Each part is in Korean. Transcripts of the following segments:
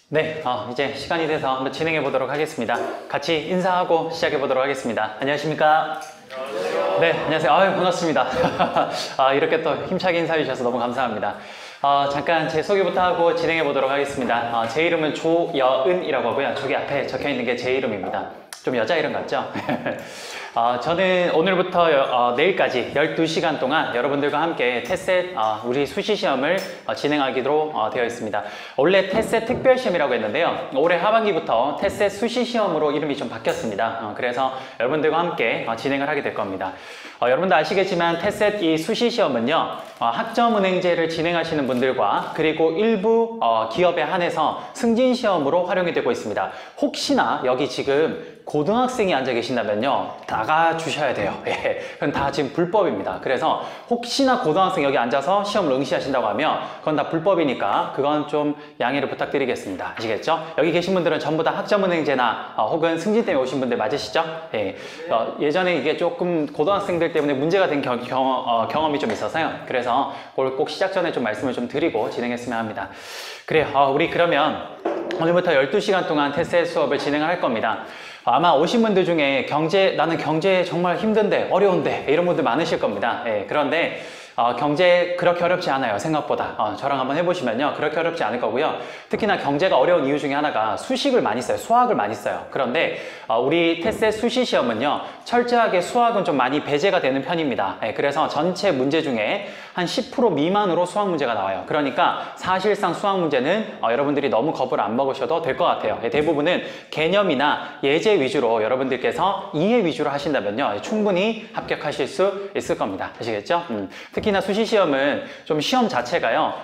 네, 이제 시간이 돼서 한번 진행해 보도록 하겠습니다. 같이 인사하고 시작해 보도록 하겠습니다. 안녕하십니까? 안녕하세요. 네, 안녕하세요. 아유, 반갑습니다. 이렇게 또 힘차게 인사해 주셔서 너무 감사합니다. 잠깐 제 소개부터 하고 진행해 보도록 하겠습니다. 제 이름은 조여은이라고 하고요. 저기 앞에 적혀 있는 게 제 이름입니다. 좀 여자 이름 같죠? 저는 오늘부터 내일까지 12시간 동안 여러분들과 함께 테셋 우리 수시시험을 진행하기로 되어 있습니다. 원래 테셋 특별시험이라고 했는데요. 올해 하반기부터 테셋 수시시험으로 이름이 좀 바뀌었습니다. 그래서 여러분들과 함께 진행을 하게 될 겁니다. 여러분도 아시겠지만 테셋 이 수시시험은요. 학점은행제를 진행하시는 분들과 그리고 일부 기업에 한해서 승진시험으로 활용이 되고 있습니다. 혹시나 여기 지금 고등학생이 앉아 계신다면요, 나가주셔야 돼요. 예, 그건 다 지금 불법입니다. 그래서 혹시나 고등학생 여기 앉아서 시험을 응시하신다고 하면 그건 다 불법이니까 그건 좀 양해를 부탁드리겠습니다. 아시겠죠? 여기 계신 분들은 전부 다 학점은행제나 혹은 승진 때문에 오신 분들 맞으시죠? 예, 예전에 이게 조금 고등학생들 때문에 문제가 된 경험이 좀 있어서요. 그래서 그걸 꼭 시작 전에 좀 말씀을 좀 드리고 진행했으면 합니다. 그래요. 우리 그러면 오늘부터 12시간 동안 테스트 수업을 진행을 할 겁니다. 아마 오신 분들 중에 나는 경제 정말 힘든데 어려운데 이런 분들 많으실 겁니다. 예, 그런데 경제 그렇게 어렵지 않아요. 생각보다. 저랑 한번 해보시면요, 그렇게 어렵지 않을 거고요. 특히나 경제가 어려운 이유 중에 하나가 수식을 많이 써요. 수학을 많이 써요. 그런데 우리 테스트 수시 시험은요, 철저하게 수학은 좀 많이 배제가 되는 편입니다. 예, 그래서 전체 문제 중에 한 10% 미만으로 수학 문제가 나와요. 그러니까 사실상 수학 문제는 여러분들이 너무 겁을 안 먹으셔도 될 것 같아요. 예, 대부분은 개념이나 예제 위주로 여러분들께서 이해 위주로 하신다면요, 충분히 합격하실 수 있을 겁니다. 아시겠죠? 특히나 수시시험은 좀 시험 자체가요,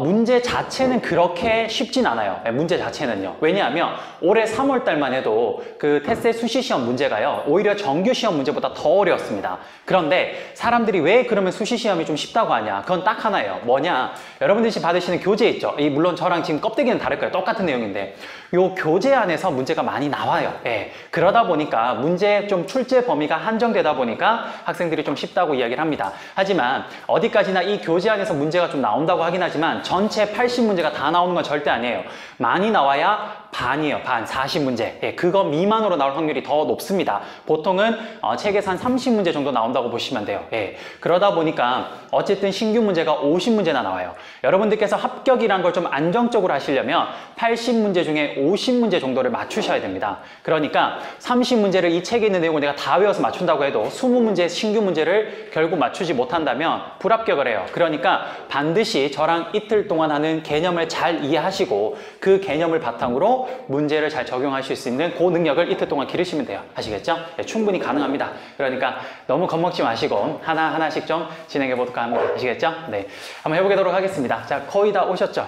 문제 자체는 그렇게 쉽진 않아요. 문제 자체는요. 왜냐하면 올해 3월 달만 해도 그 테스트 수시시험 문제가요, 오히려 정규시험 문제보다 더 어려웠습니다. 그런데 사람들이 왜 그러면 수시시험이 좀 쉽다고 하냐? 그건 딱 하나예요. 뭐냐? 여러분들이 지금 받으시는 교재 있죠? 물론 저랑 지금 껍데기는 다를 거예요. 똑같은 내용인데 요 교재 안에서 문제가 많이 나와요. 예. 그러다 보니까 문제 좀 출제 범위가 한정되다 보니까 학생들이 좀 쉽다고 이야기를 합니다. 하지만 어디까지나 이 교재 안에서 문제가 좀 나온다고 하긴 하지만 전체 80문제가 다 나오는 건 절대 아니에요. 많이 나와야 반이에요. 반, 40문제. 예, 그거 미만으로 나올 확률이 더 높습니다. 보통은 책에서 한 30문제 정도 나온다고 보시면 돼요. 예, 그러다 보니까 어쨌든 신규 문제가 50문제나 나와요. 여러분들께서 합격이란 걸 좀 안정적으로 하시려면 80문제 중에 50문제 정도를 맞추셔야 됩니다. 그러니까 30문제를 이 책에 있는 내용을 내가 다 외워서 맞춘다고 해도 20문제 신규 문제를 결국 맞추지 못한다면 불합격을 해요. 그러니까 반드시 저랑 이틀 동안 하는 개념을 잘 이해하시고 그 개념을 바탕으로 문제를 잘 적용하실 수 있는 그 능력을 이틀 동안 기르시면 돼요. 아시겠죠? 네, 충분히 가능합니다. 그러니까 너무 겁먹지 마시고 하나하나씩 좀 진행해 보도록 합니다. 아시겠죠? 네, 한번 해보도록 하겠습니다. 자, 거의 다 오셨죠?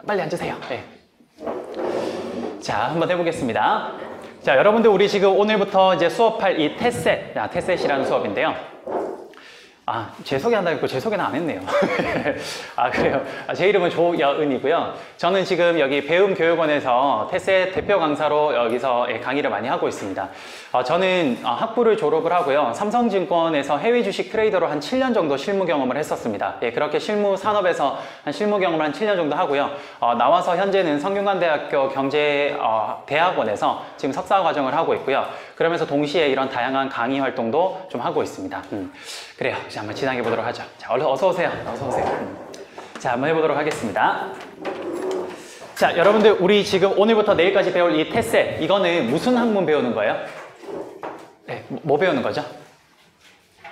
빨리 앉으세요. 네. 자, 한번 해보겠습니다. 자, 여러분들 우리 지금 오늘부터 이제 수업할 이 테셋, 테셋이라는 수업인데요. 제 소개한다고 했고 제 소개는 안 했네요. 그래요. 제 이름은 조여은이고요. 저는 지금 여기 배움교육원에서 테셋 대표 강사로 여기서 강의를 많이 하고 있습니다. 저는 학부를 졸업을 하고요. 삼성증권에서 해외 주식 트레이더로 한 7년 정도 실무 경험을 했었습니다. 예, 그렇게 실무 산업에서 실무 경험을 한 7년 정도 하고요. 나와서 현재는 성균관대학교 경제대학원에서 지금 석사 과정을 하고 있고요. 그러면서 동시에 이런 다양한 강의 활동도 좀 하고 있습니다. 그래요. 이제 한번 진행해 보도록 하죠. 자, 얼른 어서 오세요. 어서 오세요. 자, 한번 해보도록 하겠습니다. 자, 여러분들 우리 지금 오늘부터 내일까지 배울 이 테셋, 이거는 무슨 학문 배우는 거예요? 네, 뭐 배우는 거죠?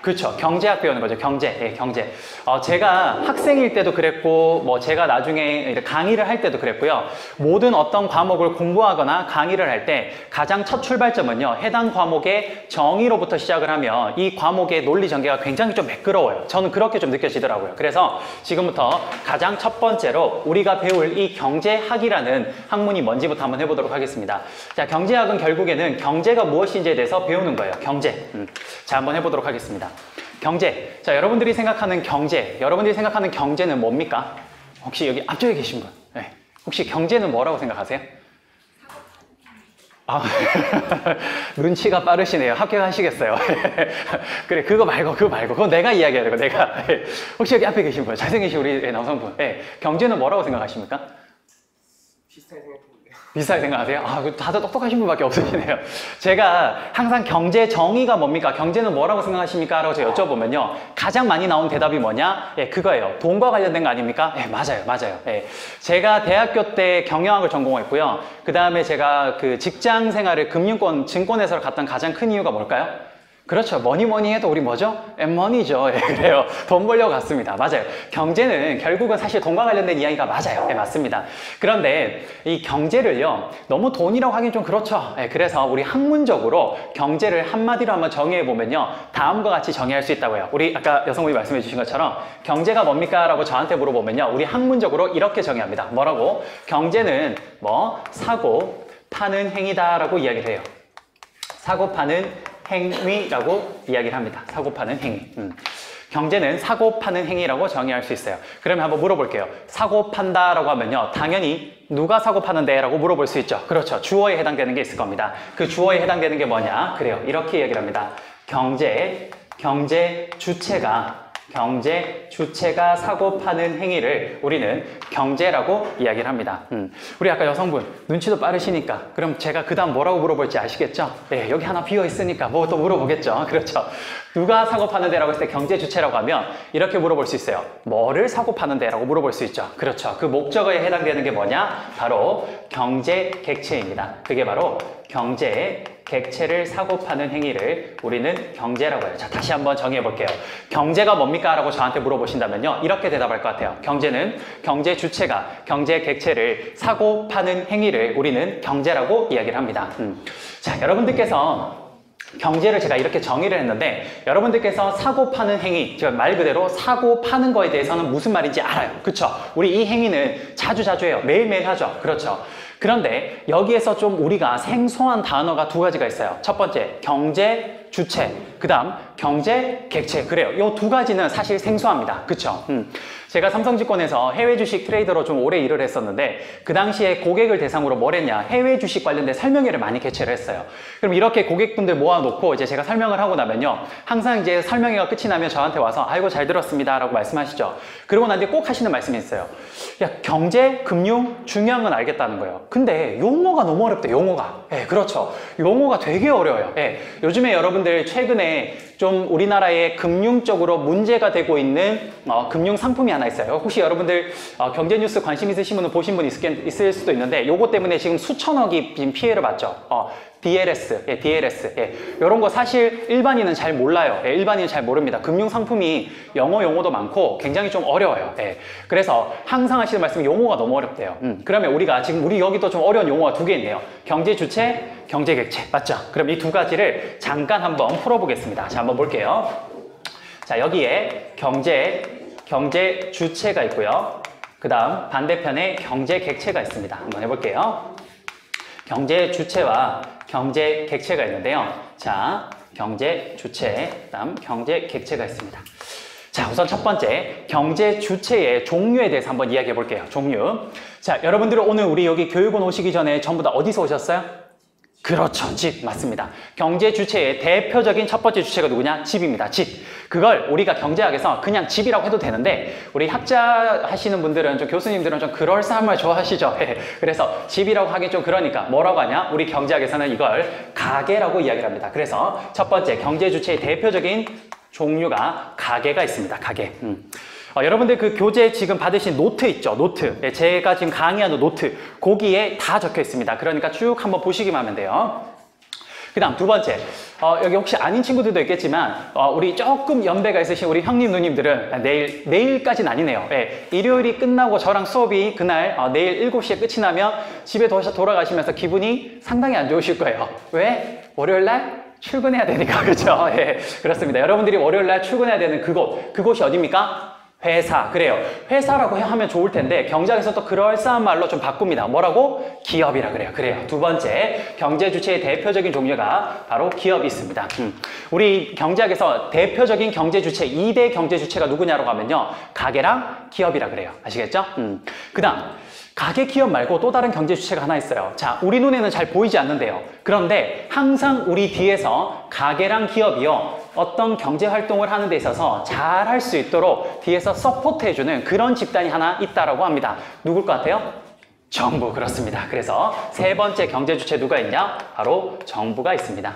그렇죠. 경제학 배우는 거죠. 경제. 예, 경제. 제가 학생일 때도 그랬고, 제가 나중에 강의를 할 때도 그랬고요. 모든 어떤 과목을 공부하거나 강의를 할 때 가장 첫 출발점은요, 해당 과목의 정의로부터 시작을 하면 이 과목의 논리 전개가 굉장히 좀 매끄러워요. 저는 그렇게 좀 느껴지더라고요. 그래서 지금부터 가장 첫 번째로 우리가 배울 이 경제학이라는 학문이 뭔지부터 한번 해보도록 하겠습니다. 자, 경제학은 결국에는 경제가 무엇인지에 대해서 배우는 거예요. 경제. 자, 한번 해보도록 하겠습니다. 경제. 자, 여러분들이 생각하는 경제는 뭡니까? 혹시 여기 앞쪽에 계신 분, 네. 혹시 경제는 뭐라고 생각하세요? 아, 눈치가 빠르시네요. 합격하시겠어요. 그래, 그거 말고. 그건 내가 이야기해야 되고, 내가. 혹시 여기 앞에 계신 분, 잘생기신 우리 남성분. 경제는 뭐라고 생각하십니까? 비슷하게 생각했는데요. 비슷하게 생각하세요? 아, 다들 똑똑하신 분밖에 없으시네요. 제가 항상 경제 정의가 뭡니까? 경제는 뭐라고 생각하십니까? 라고 제가 여쭤보면요. 가장 많이 나온 대답이 뭐냐? 그거예요. 돈과 관련된 거 아닙니까? 맞아요. 제가 대학교 때 경영학을 전공했고요. 그 다음에 제가 그 직장 생활을 금융권, 증권회사로 갔던 가장 큰 이유가 뭘까요? 그렇죠. 뭐니 해도 우리 뭐죠? 머니죠. 그래요. 돈 벌려고 갔습니다. 맞아요. 경제는 결국은 사실 돈과 관련된 이야기가 맞아요. 맞습니다. 그런데 이 경제를요, 너무 돈이라고 하긴 좀 그렇죠. 그래서 우리 학문적으로 경제를 한마디로 한번 정의해 보면요, 다음과 같이 정의할 수 있다고요. 우리 아까 여성분이 말씀해 주신 것처럼 경제가 뭡니까? 라고 저한테 물어보면요, 우리 학문적으로 이렇게 정의합니다. 뭐라고? 경제는 사고 파는 행위다 라고 이야기를 해요. 사고 파는 행위라고 이야기를 합니다. 사고 파는 행위. 경제는 사고 파는 행위라고 정의할 수 있어요. 그러면 한번 물어볼게요. 사고 판다라고 하면요, 당연히 누가 사고 파는데? 라고 물어볼 수 있죠. 그렇죠. 주어에 해당되는 게 있을 겁니다. 그 주어에 해당되는 게 뭐냐? 그래요. 이렇게 이야기를 합니다. 경제 주체가 사고 파는 행위를 우리는 경제라고 이야기를 합니다. 우리 아까 여성분 눈치도 빠르시니까 그럼 제가 그 다음 뭐라고 물어볼지 아시겠죠? 여기 하나 비어 있으니까 뭐 또 물어보겠죠. 그렇죠. 누가 사고 파는데? 라고 했을 때 경제 주체라고 하면 이렇게 물어볼 수 있어요. 뭐를 사고 파는데? 라고 물어볼 수 있죠. 그렇죠. 그 목적어에 해당되는 게 뭐냐? 바로 경제 객체입니다. 그게 바로 경제 객체를 사고 파는 행위를 우리는 경제라고 해요. 자, 다시 한번 정의해 볼게요. 경제가 뭡니까? 라고 저한테 물어보신다면요, 이렇게 대답할 것 같아요. 경제는 경제 주체가 경제 객체를 사고 파는 행위를 우리는 경제라고 이야기를 합니다. 자, 여러분들께서 경제를 제가 이렇게 정의를 했는데, 여러분들께서 사고 파는 행위, 말 그대로 사고 파는 거에 대해서는 무슨 말인지 알아요. 그쵸? 우리 이 행위는 자주 해요. 매일매일 하죠. 그렇죠. 그런데 여기에서 좀 우리가 생소한 단어가 두 가지가 있어요. 첫 번째, 경제 주체, 그 다음 경제 객체. 그래요. 이 두 가지는 사실 생소합니다. 그쵸? 제가 삼성증권에서 해외 주식 트레이더로 좀 오래 일을 했었는데, 그 당시에 고객을 대상으로 뭘 했냐? 해외 주식 관련된 설명회를 많이 개최를 했어요. 그럼 이렇게 고객분들 모아놓고 이제 제가 설명을 하고 나면요, 항상 이제 설명회가 끝이 나면 저한테 와서 아이고 잘 들었습니다 라고 말씀하시죠. 그러고 난 뒤에 꼭 하시는 말씀이 있어요. 야, 경제, 금융 중요한 건 알겠다는 거예요. 근데 용어가 너무 어렵대, 용어가. 그렇죠. 용어가 되게 어려워요. 요즘에 여러분들 최근에 좀 우리나라의 금융적으로 문제가 되고 있는 금융 상품이 하나 있어요. 혹시 여러분들 경제 뉴스 관심 있으신 분은 보신 분 있을 수도 있는데, 요거 때문에 지금 수천억이 지금 피해를 봤죠. DLS, DLS. 이런 거 사실 일반인은 잘 몰라요. 일반인은 잘 모릅니다. 금융 상품이 영어 용어도 많고 굉장히 좀 어려워요. 그래서 항상 하시는 말씀이 용어가 너무 어렵대요. 그러면 우리 여기도 좀 어려운 용어가 두 개 있네요. 경제 주체, 경제 객체. 맞죠? 그럼 이 두 가지를 잠깐 한번 풀어보겠습니다. 자, 한번 볼게요. 자, 여기에 경제 주체가 있고요. 그 다음 반대편에 경제 객체가 있습니다. 한번 해볼게요. 경제 주체와 경제 객체가 있는데요. 자, 경제 주체, 그다음 경제 객체가 있습니다. 자, 우선 첫 번째, 경제 주체의 종류에 대해서 한번 이야기해 볼게요. 종류. 자, 여러분들은 오늘 우리 여기 교육원 오시기 전에 전부 다 어디서 오셨어요? 그렇죠. 집. 맞습니다. 경제 주체의 대표적인 첫 번째 주체가 누구냐? 집입니다. 집. 그걸 우리가 경제학에서 그냥 집이라고 해도 되는데, 우리 학자 하시는 분들은 교수님들은 좀 그럴싸한 말 좋아하시죠. 그래서 집이라고 하긴 좀 그러니까 뭐라고 하냐? 우리 경제학에서는 이걸 가계라고 이야기를 합니다. 그래서 첫 번째, 경제 주체의 대표적인 종류가 가계가 있습니다. 가계. 여러분들 그 교재 지금 받으신 노트 있죠? 노트. 제가 지금 강의하는 노트. 거기에 다 적혀 있습니다. 그러니까 쭉 한번 보시기만 하면 돼요. 그 다음 두 번째. 여기 혹시 아닌 친구들도 있겠지만, 우리 조금 연배가 있으신 우리 형님, 누님들은 내일까지는 아니네요. 일요일이 끝나고 저랑 수업이 그날 내일 7시에 끝이 나면 집에 돌아가시면서 기분이 상당히 안 좋으실 거예요. 왜? 월요일날 출근해야 되니까. 그렇죠? 그렇습니다. 여러분들이 월요일날 출근해야 되는 그곳이 어디입니까? 회사. 그래요. 회사라고 하면 좋을 텐데 경제학에서 또 그럴싸한 말로 좀 바꿉니다. 뭐라고? 기업이라 그래요. 그래요. 두 번째, 경제 주체의 대표적인 종류가 바로 기업이 있습니다. 우리 경제학에서 대표적인 경제 주체, 2대 경제 주체가 누구냐라고 하면요, 가계랑 기업이라 그래요. 아시겠죠? 그 다음, 가계 기업 말고 또 다른 경제 주체가 하나 있어요. 자, 우리 눈에는 잘 보이지 않는데요. 그런데 항상 우리 뒤에서 가계랑 기업이요, 어떤 경제 활동을 하는 데 있어서 잘 할 수 있도록 뒤에서 서포트해주는 그런 집단이 하나 있다라고 합니다. 누굴 것 같아요? 정부. 그렇습니다. 그래서 세 번째 경제 주체 누가 있냐? 바로 정부가 있습니다.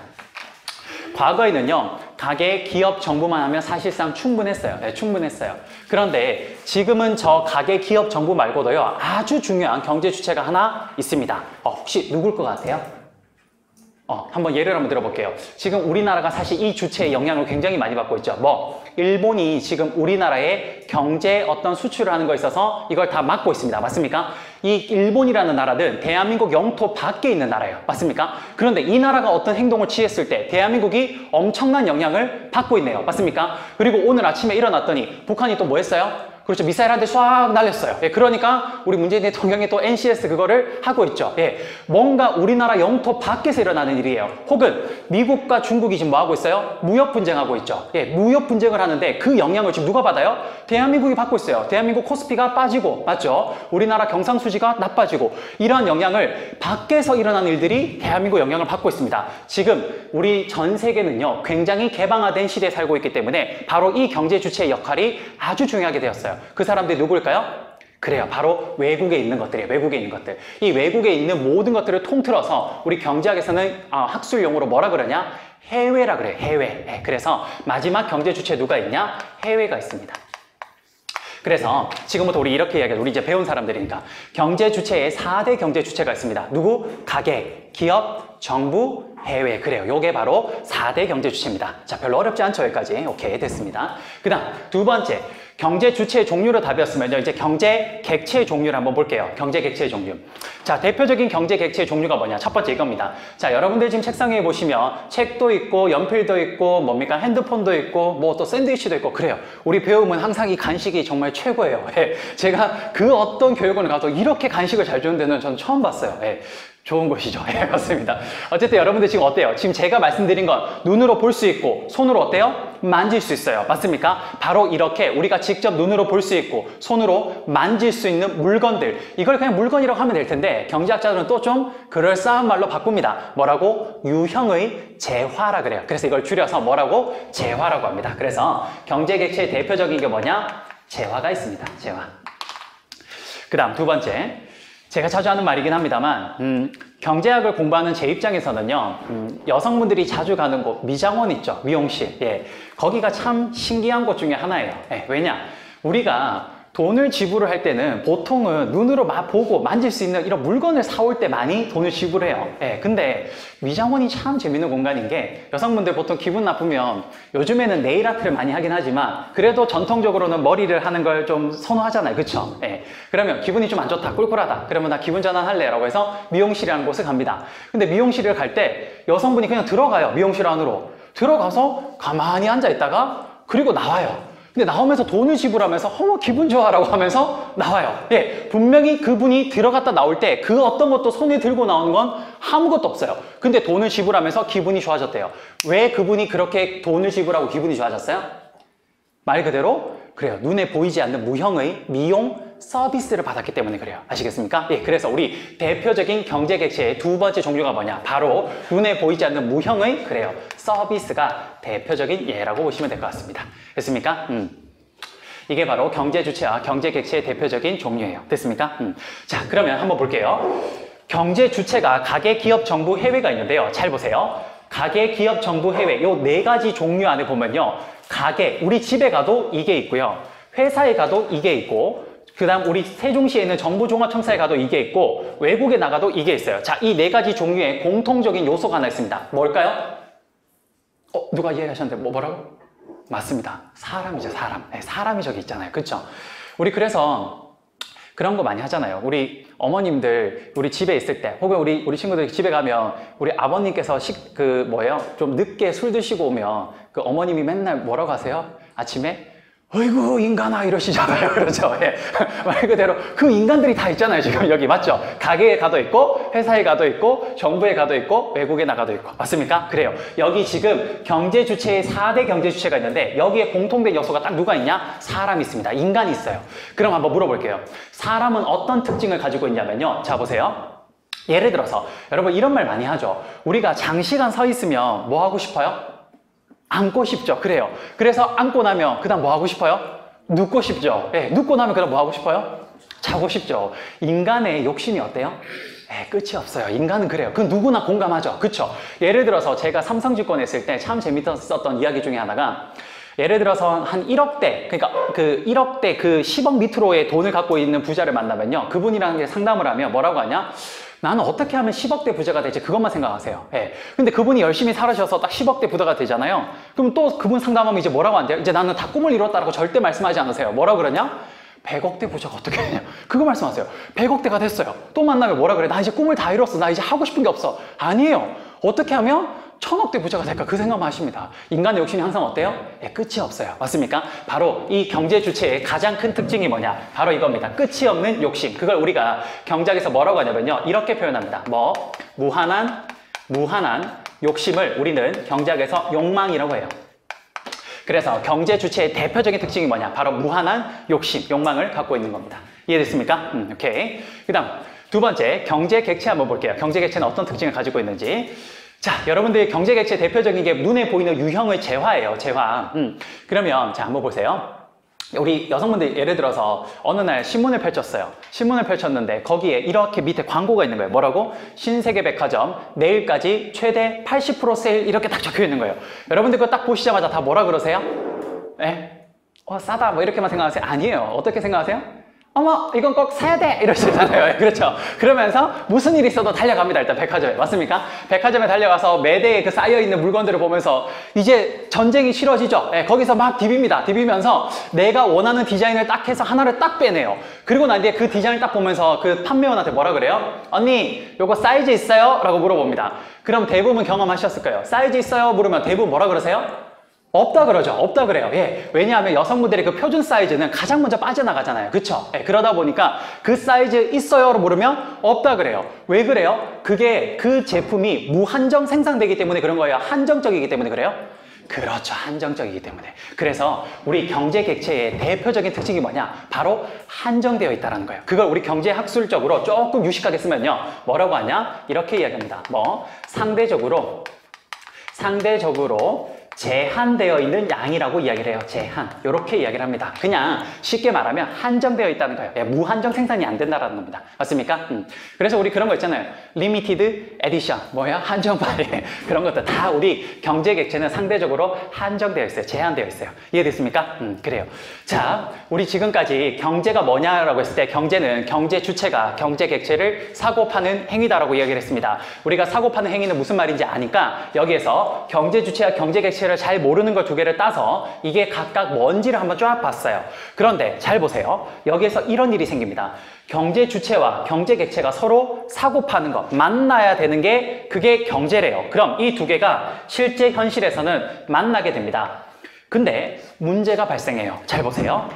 과거에는요, 가계, 기업, 정부만 하면 사실상 충분했어요. 네, 충분했어요. 그런데 지금은 저 가계, 기업, 정부 말고도요, 아주 중요한 경제 주체가 하나 있습니다. 혹시 누굴 것 같아요? 한번 예를 한번 들어볼게요. 지금 우리나라가 사실 이 주체의 영향을 굉장히 많이 받고 있죠. 일본이 지금 우리나라의 경제 어떤 수출을 하는 거에 있어서 이걸 다 막고 있습니다. 맞습니까? 이 일본이라는 나라는 대한민국 영토 밖에 있는 나라예요. 맞습니까? 그런데 이 나라가 어떤 행동을 취했을 때 대한민국이 엄청난 영향을 받고 있네요. 맞습니까? 그리고 오늘 아침에 일어났더니 북한이 또 뭐 했어요? 그렇죠. 미사일 한 대 쏴 날렸어요. 예, 그러니까 우리 문재인 대통령이 또 NCS 그거를 하고 있죠. 예, 뭔가 우리나라 영토 밖에서 일어나는 일이에요. 혹은 미국과 중국이 지금 뭐 하고 있어요? 무역 분쟁하고 있죠. 예, 무역 분쟁을 하는데 그 영향을 지금 누가 받아요? 대한민국이 받고 있어요. 대한민국 코스피가 빠지고, 맞죠? 우리나라 경상수지가 나빠지고, 이러한 영향을 밖에서 일어나는 일들이 대한민국 영향을 받고 있습니다. 지금 우리 전 세계는요, 굉장히 개방화된 시대에 살고 있기 때문에 바로 이 경제 주체의 역할이 아주 중요하게 되었어요. 그 사람들이 누구일까요? 그래요. 바로 외국에 있는 것들이에요. 외국에 있는 것들. 이 외국에 있는 모든 것들을 통틀어서 우리 경제학에서는 학술용어로 뭐라 그러냐? 해외라 그래요. 해외. 네, 그래서 마지막 경제 주체 누가 있냐? 해외가 있습니다. 그래서 지금부터 우리 이렇게 이야기해요. 우리 이제 배운 사람들이니까. 경제 주체에 4대 경제 주체가 있습니다. 누구? 가계, 기업, 정부, 해외. 그래요. 요게 바로 4대 경제 주체입니다. 자, 별로 어렵지 않죠? 여기까지. 오케이, 됐습니다. 그 다음, 두 번째. 경제 주체의 종류를 다 배웠으면요, 이제 경제 객체의 종류를 한번 볼게요. 경제 객체의 종류. 자, 대표적인 경제 객체의 종류가 뭐냐? 첫 번째 이겁니다. 자, 여러분들 지금 책상 위에 보시면 책도 있고, 연필도 있고, 뭡니까? 핸드폰도 있고, 뭐 또 샌드위치도 있고, 그래요. 우리 배움은 항상 이 간식이 정말 최고예요. 예. 제가 그 어떤 교육원을 가도 이렇게 간식을 잘 주는 데는 저는 처음 봤어요. 예. 좋은 것이죠. 예, 맞습니다. 어쨌든 여러분들 지금 어때요? 지금 제가 말씀드린 건 눈으로 볼 수 있고 손으로 어때요? 만질 수 있어요. 맞습니까? 바로 이렇게 우리가 직접 눈으로 볼 수 있고 손으로 만질 수 있는 물건들, 이걸 그냥 물건이라고 하면 될 텐데 경제학자들은 또 좀 그럴싸한 말로 바꿉니다. 뭐라고? 유형의 재화라 그래요. 그래서 이걸 줄여서 뭐라고? 재화라고 합니다. 그래서 경제객체의 대표적인 게 뭐냐? 재화가 있습니다. 재화. 그 다음 두 번째, 제가 자주 하는 말이긴 합니다만 경제학을 공부하는 제 입장에서는요, 여성분들이 자주 가는 곳 미장원 있죠. 미용실. 예, 거기가 참 신기한 곳 중에 하나예요. 예, 왜냐? 우리가 돈을 지불을 할 때는 보통은 눈으로 보고 만질 수 있는 이런 물건을 사올 때 많이 돈을 지불해요. 예, 근데 미장원이 참 재밌는 공간인 게 여성분들 보통 기분 나쁘면 요즘에는 네일 아트를 많이 하긴 하지만 그래도 전통적으로는 머리를 하는 걸 좀 선호하잖아요. 그쵸? 예, 그러면 기분이 좀 안 좋다, 꿀꿀하다. 그러면 나 기분 전환할래 라고 해서 미용실이라는 곳을 갑니다. 근데 미용실을 갈 때 여성분이 그냥 들어가요. 미용실 안으로. 들어가서 가만히 앉아 있다가 그리고 나와요. 근데 나오면서 돈을 지불하면서 어머 기분 좋아라고 하면서 나와요. 예, 분명히 그분이 들어갔다 나올 때 그 어떤 것도 손에 들고 나오는 건 아무것도 없어요. 근데 돈을 지불하면서 기분이 좋아졌대요. 왜 그분이 그렇게 돈을 지불하고 기분이 좋아졌어요? 말 그대로 그래요. 눈에 보이지 않는 무형의 미용 서비스를 받았기 때문에 그래요. 아시겠습니까? 예, 그래서 우리 대표적인 경제 객체의 두 번째 종류가 뭐냐? 바로 눈에 보이지 않는 무형의 그래요. 서비스가 대표적인 예라고 보시면 될 것 같습니다. 됐습니까? 이게 바로 경제 주체와 경제 객체의 대표적인 종류예요. 됐습니까? 자, 그러면 한번 볼게요. 경제 주체가 가계, 기업, 정부, 해외가 있는데요. 잘 보세요. 가계, 기업, 정부, 해외 요 네 가지 종류 안에 보면요. 가계, 우리 집에 가도 이게 있고요. 회사에 가도 이게 있고, 그 다음 우리 세종시에 있는 정부종합청사에 가도 이게 있고, 외국에 나가도 이게 있어요. 자, 이 네 가지 종류의 공통적인 요소가 하나 있습니다. 뭘까요? 누가 이해하셨는데 뭐라고? 맞습니다. 사람이죠, 사람. 네, 사람이 저기 있잖아요. 그렇죠? 우리 그래서 그런 거 많이 하잖아요. 우리 어머님들 우리 집에 있을 때 혹은 우리 친구들이 집에 가면 우리 아버님께서 좀 늦게 술 드시고 오면 그 어머님이 맨날 뭐라고 하세요? 아침에 어이구 인간아 이러시잖아요. 그렇죠? 예. 말 그대로 그 인간들이 다 있잖아요. 지금 여기 맞죠? 가게에 가도 있고 회사에 가도 있고 정부에 가도 있고 외국에 나가도 있고 맞습니까? 그래요. 여기 지금 경제 주체의 4대 경제 주체가 있는데 여기에 공통된 요소가 딱 누가 있냐? 사람이 있습니다. 인간이 있어요. 그럼 한번 물어볼게요. 사람은 어떤 특징을 가지고 있냐면요. 자 보세요. 예를 들어서 여러분 이런 말 많이 하죠. 우리가 장시간 서 있으면 뭐 하고 싶어요? 앉고 싶죠. 그래요. 그래서 앉고 나면 그 다음 뭐 하고 싶어요? 눕고 싶죠. 예, 눕고 나면 그 다음 뭐 하고 싶어요? 자고 싶죠. 인간의 욕심이 어때요? 예, 끝이 없어요. 인간은 그래요. 그 누구나 공감하죠. 그쵸? 예를 들어서 제가 삼성증권 했을 때 참 재밌었던 이야기 중에 하나가 예를 들어서 한 1억대, 그러니까 그 1억대 그 10억 밑으로의 돈을 갖고 있는 부자를 만나면요. 그분이랑 이제 상담을 하면 뭐라고 하냐? 나는 어떻게 하면 10억대 부자가 되지? 그것만 생각하세요. 예. 근데 그분이 열심히 살으셔서 딱 10억대 부자가 되잖아요. 그럼 또 그분 상담하면 이제 뭐라고 한대요? 이제 나는 다 꿈을 이뤘다라고 절대 말씀하지 않으세요. 뭐라 그러냐? 100억대 부자가 어떻게 되냐? 그거 말씀하세요. 100억대가 됐어요. 또 만나면 뭐라 그래? 나 이제 꿈을 다 이뤘어. 나 이제 하고 싶은 게 없어. 아니에요. 어떻게 하면 1000억대 부자가 될까? 그 생각만 하십니다. 인간의 욕심이 항상 어때요? 예, 끝이 없어요. 맞습니까? 바로 이 경제 주체의 가장 큰 특징이 뭐냐? 바로 이겁니다. 끝이 없는 욕심. 그걸 우리가 경제학에서 뭐라고 하냐면요. 이렇게 표현합니다. 무한한 욕심을 우리는 경제학에서 욕망이라고 해요. 그래서 경제 주체의 대표적인 특징이 뭐냐? 바로 무한한 욕심, 욕망을 갖고 있는 겁니다. 이해됐습니까? 오케이. 그 다음 두 번째, 경제 객체 한번 볼게요. 경제 객체는 어떤 특징을 가지고 있는지. 자, 여러분들이 경제 객체 대표적인 게 눈에 보이는 유형의 재화예요. 재화. 그러면 자, 한번 보세요. 우리 여성분들 예를 들어서 어느 날 신문을 펼쳤어요. 신문을 펼쳤는데 거기에 이렇게 밑에 광고가 있는 거예요. 뭐라고? 신세계백화점 내일까지 최대 80% 세일 이렇게 딱 적혀 있는 거예요. 여러분들 그거 딱 보시자마자 다 뭐라 그러세요? 예? 싸다 뭐 이렇게만 생각하세요? 아니에요. 어떻게 생각하세요? 어머 이건 꼭 사야 돼 이러시잖아요. 그렇죠? 그러면서 무슨 일이 있어도 달려갑니다. 일단 백화점에. 맞습니까? 백화점에 달려가서 매대에 그 쌓여있는 물건들을 보면서 이제 전쟁이 치러지죠. 예, 거기서 막 디빕니다. 디비면서 내가 원하는 디자인을 딱 해서 하나를 딱 빼내요. 그리고 난 뒤에 그 디자인을 딱 보면서 그 판매원한테 뭐라 그래요? 언니 요거 사이즈 있어요? 라고 물어봅니다. 그럼 대부분 경험하셨을 거예요. 사이즈 있어요? 물으면 대부분 뭐라 그러세요? 없다 그러죠. 없다 그래요. 예. 왜냐하면 여성분들의 그 표준 사이즈는 가장 먼저 빠져나가잖아요. 그쵸? 예. 그러다 보니까 그 사이즈 있어요로 물으면 없다 그래요. 왜 그래요? 그게 그 제품이 무한정 생산되기 때문에 그런 거예요. 한정적이기 때문에 그래요? 그렇죠. 한정적이기 때문에. 그래서 우리 경제 객체의 대표적인 특징이 뭐냐? 바로 한정되어 있다는 거예요. 그걸 우리 경제학술적으로 조금 유식하게 쓰면요. 뭐라고 하냐? 이렇게 이야기합니다. 상대적으로 제한되어 있는 양이라고 이야기를 해요. 제한. 이렇게 이야기를 합니다. 그냥 쉽게 말하면 한정되어 있다는 거예요. 예, 무한정 생산이 안 된다는 겁니다. 맞습니까? 그래서 우리 그런 거 있잖아요. 리미티드 에디션. 한정 발행. 그런 것들 다 우리 경제 객체는 상대적으로 한정되어 있어요. 제한되어 있어요. 이해됐습니까? 그래요. 자, 우리 지금까지 경제가 뭐냐라고 했을 때 경제는 경제 주체가 경제 객체를 사고 파는 행위다라고 이야기를 했습니다. 우리가 사고 파는 행위는 무슨 말인지 아니까 여기에서 경제 주체와 경제 객체 잘 모르는 걸 두 개를 따서 이게 각각 뭔지를 한번 쫙 봤어요. 그런데 잘 보세요. 여기에서 이런 일이 생깁니다. 경제 주체와 경제 객체가 서로 사고 파는 것, 만나야 되는 게 그게 경제래요. 그럼 이 두 개가 실제 현실에서는 만나게 됩니다. 근데 문제가 발생해요. 잘 보세요.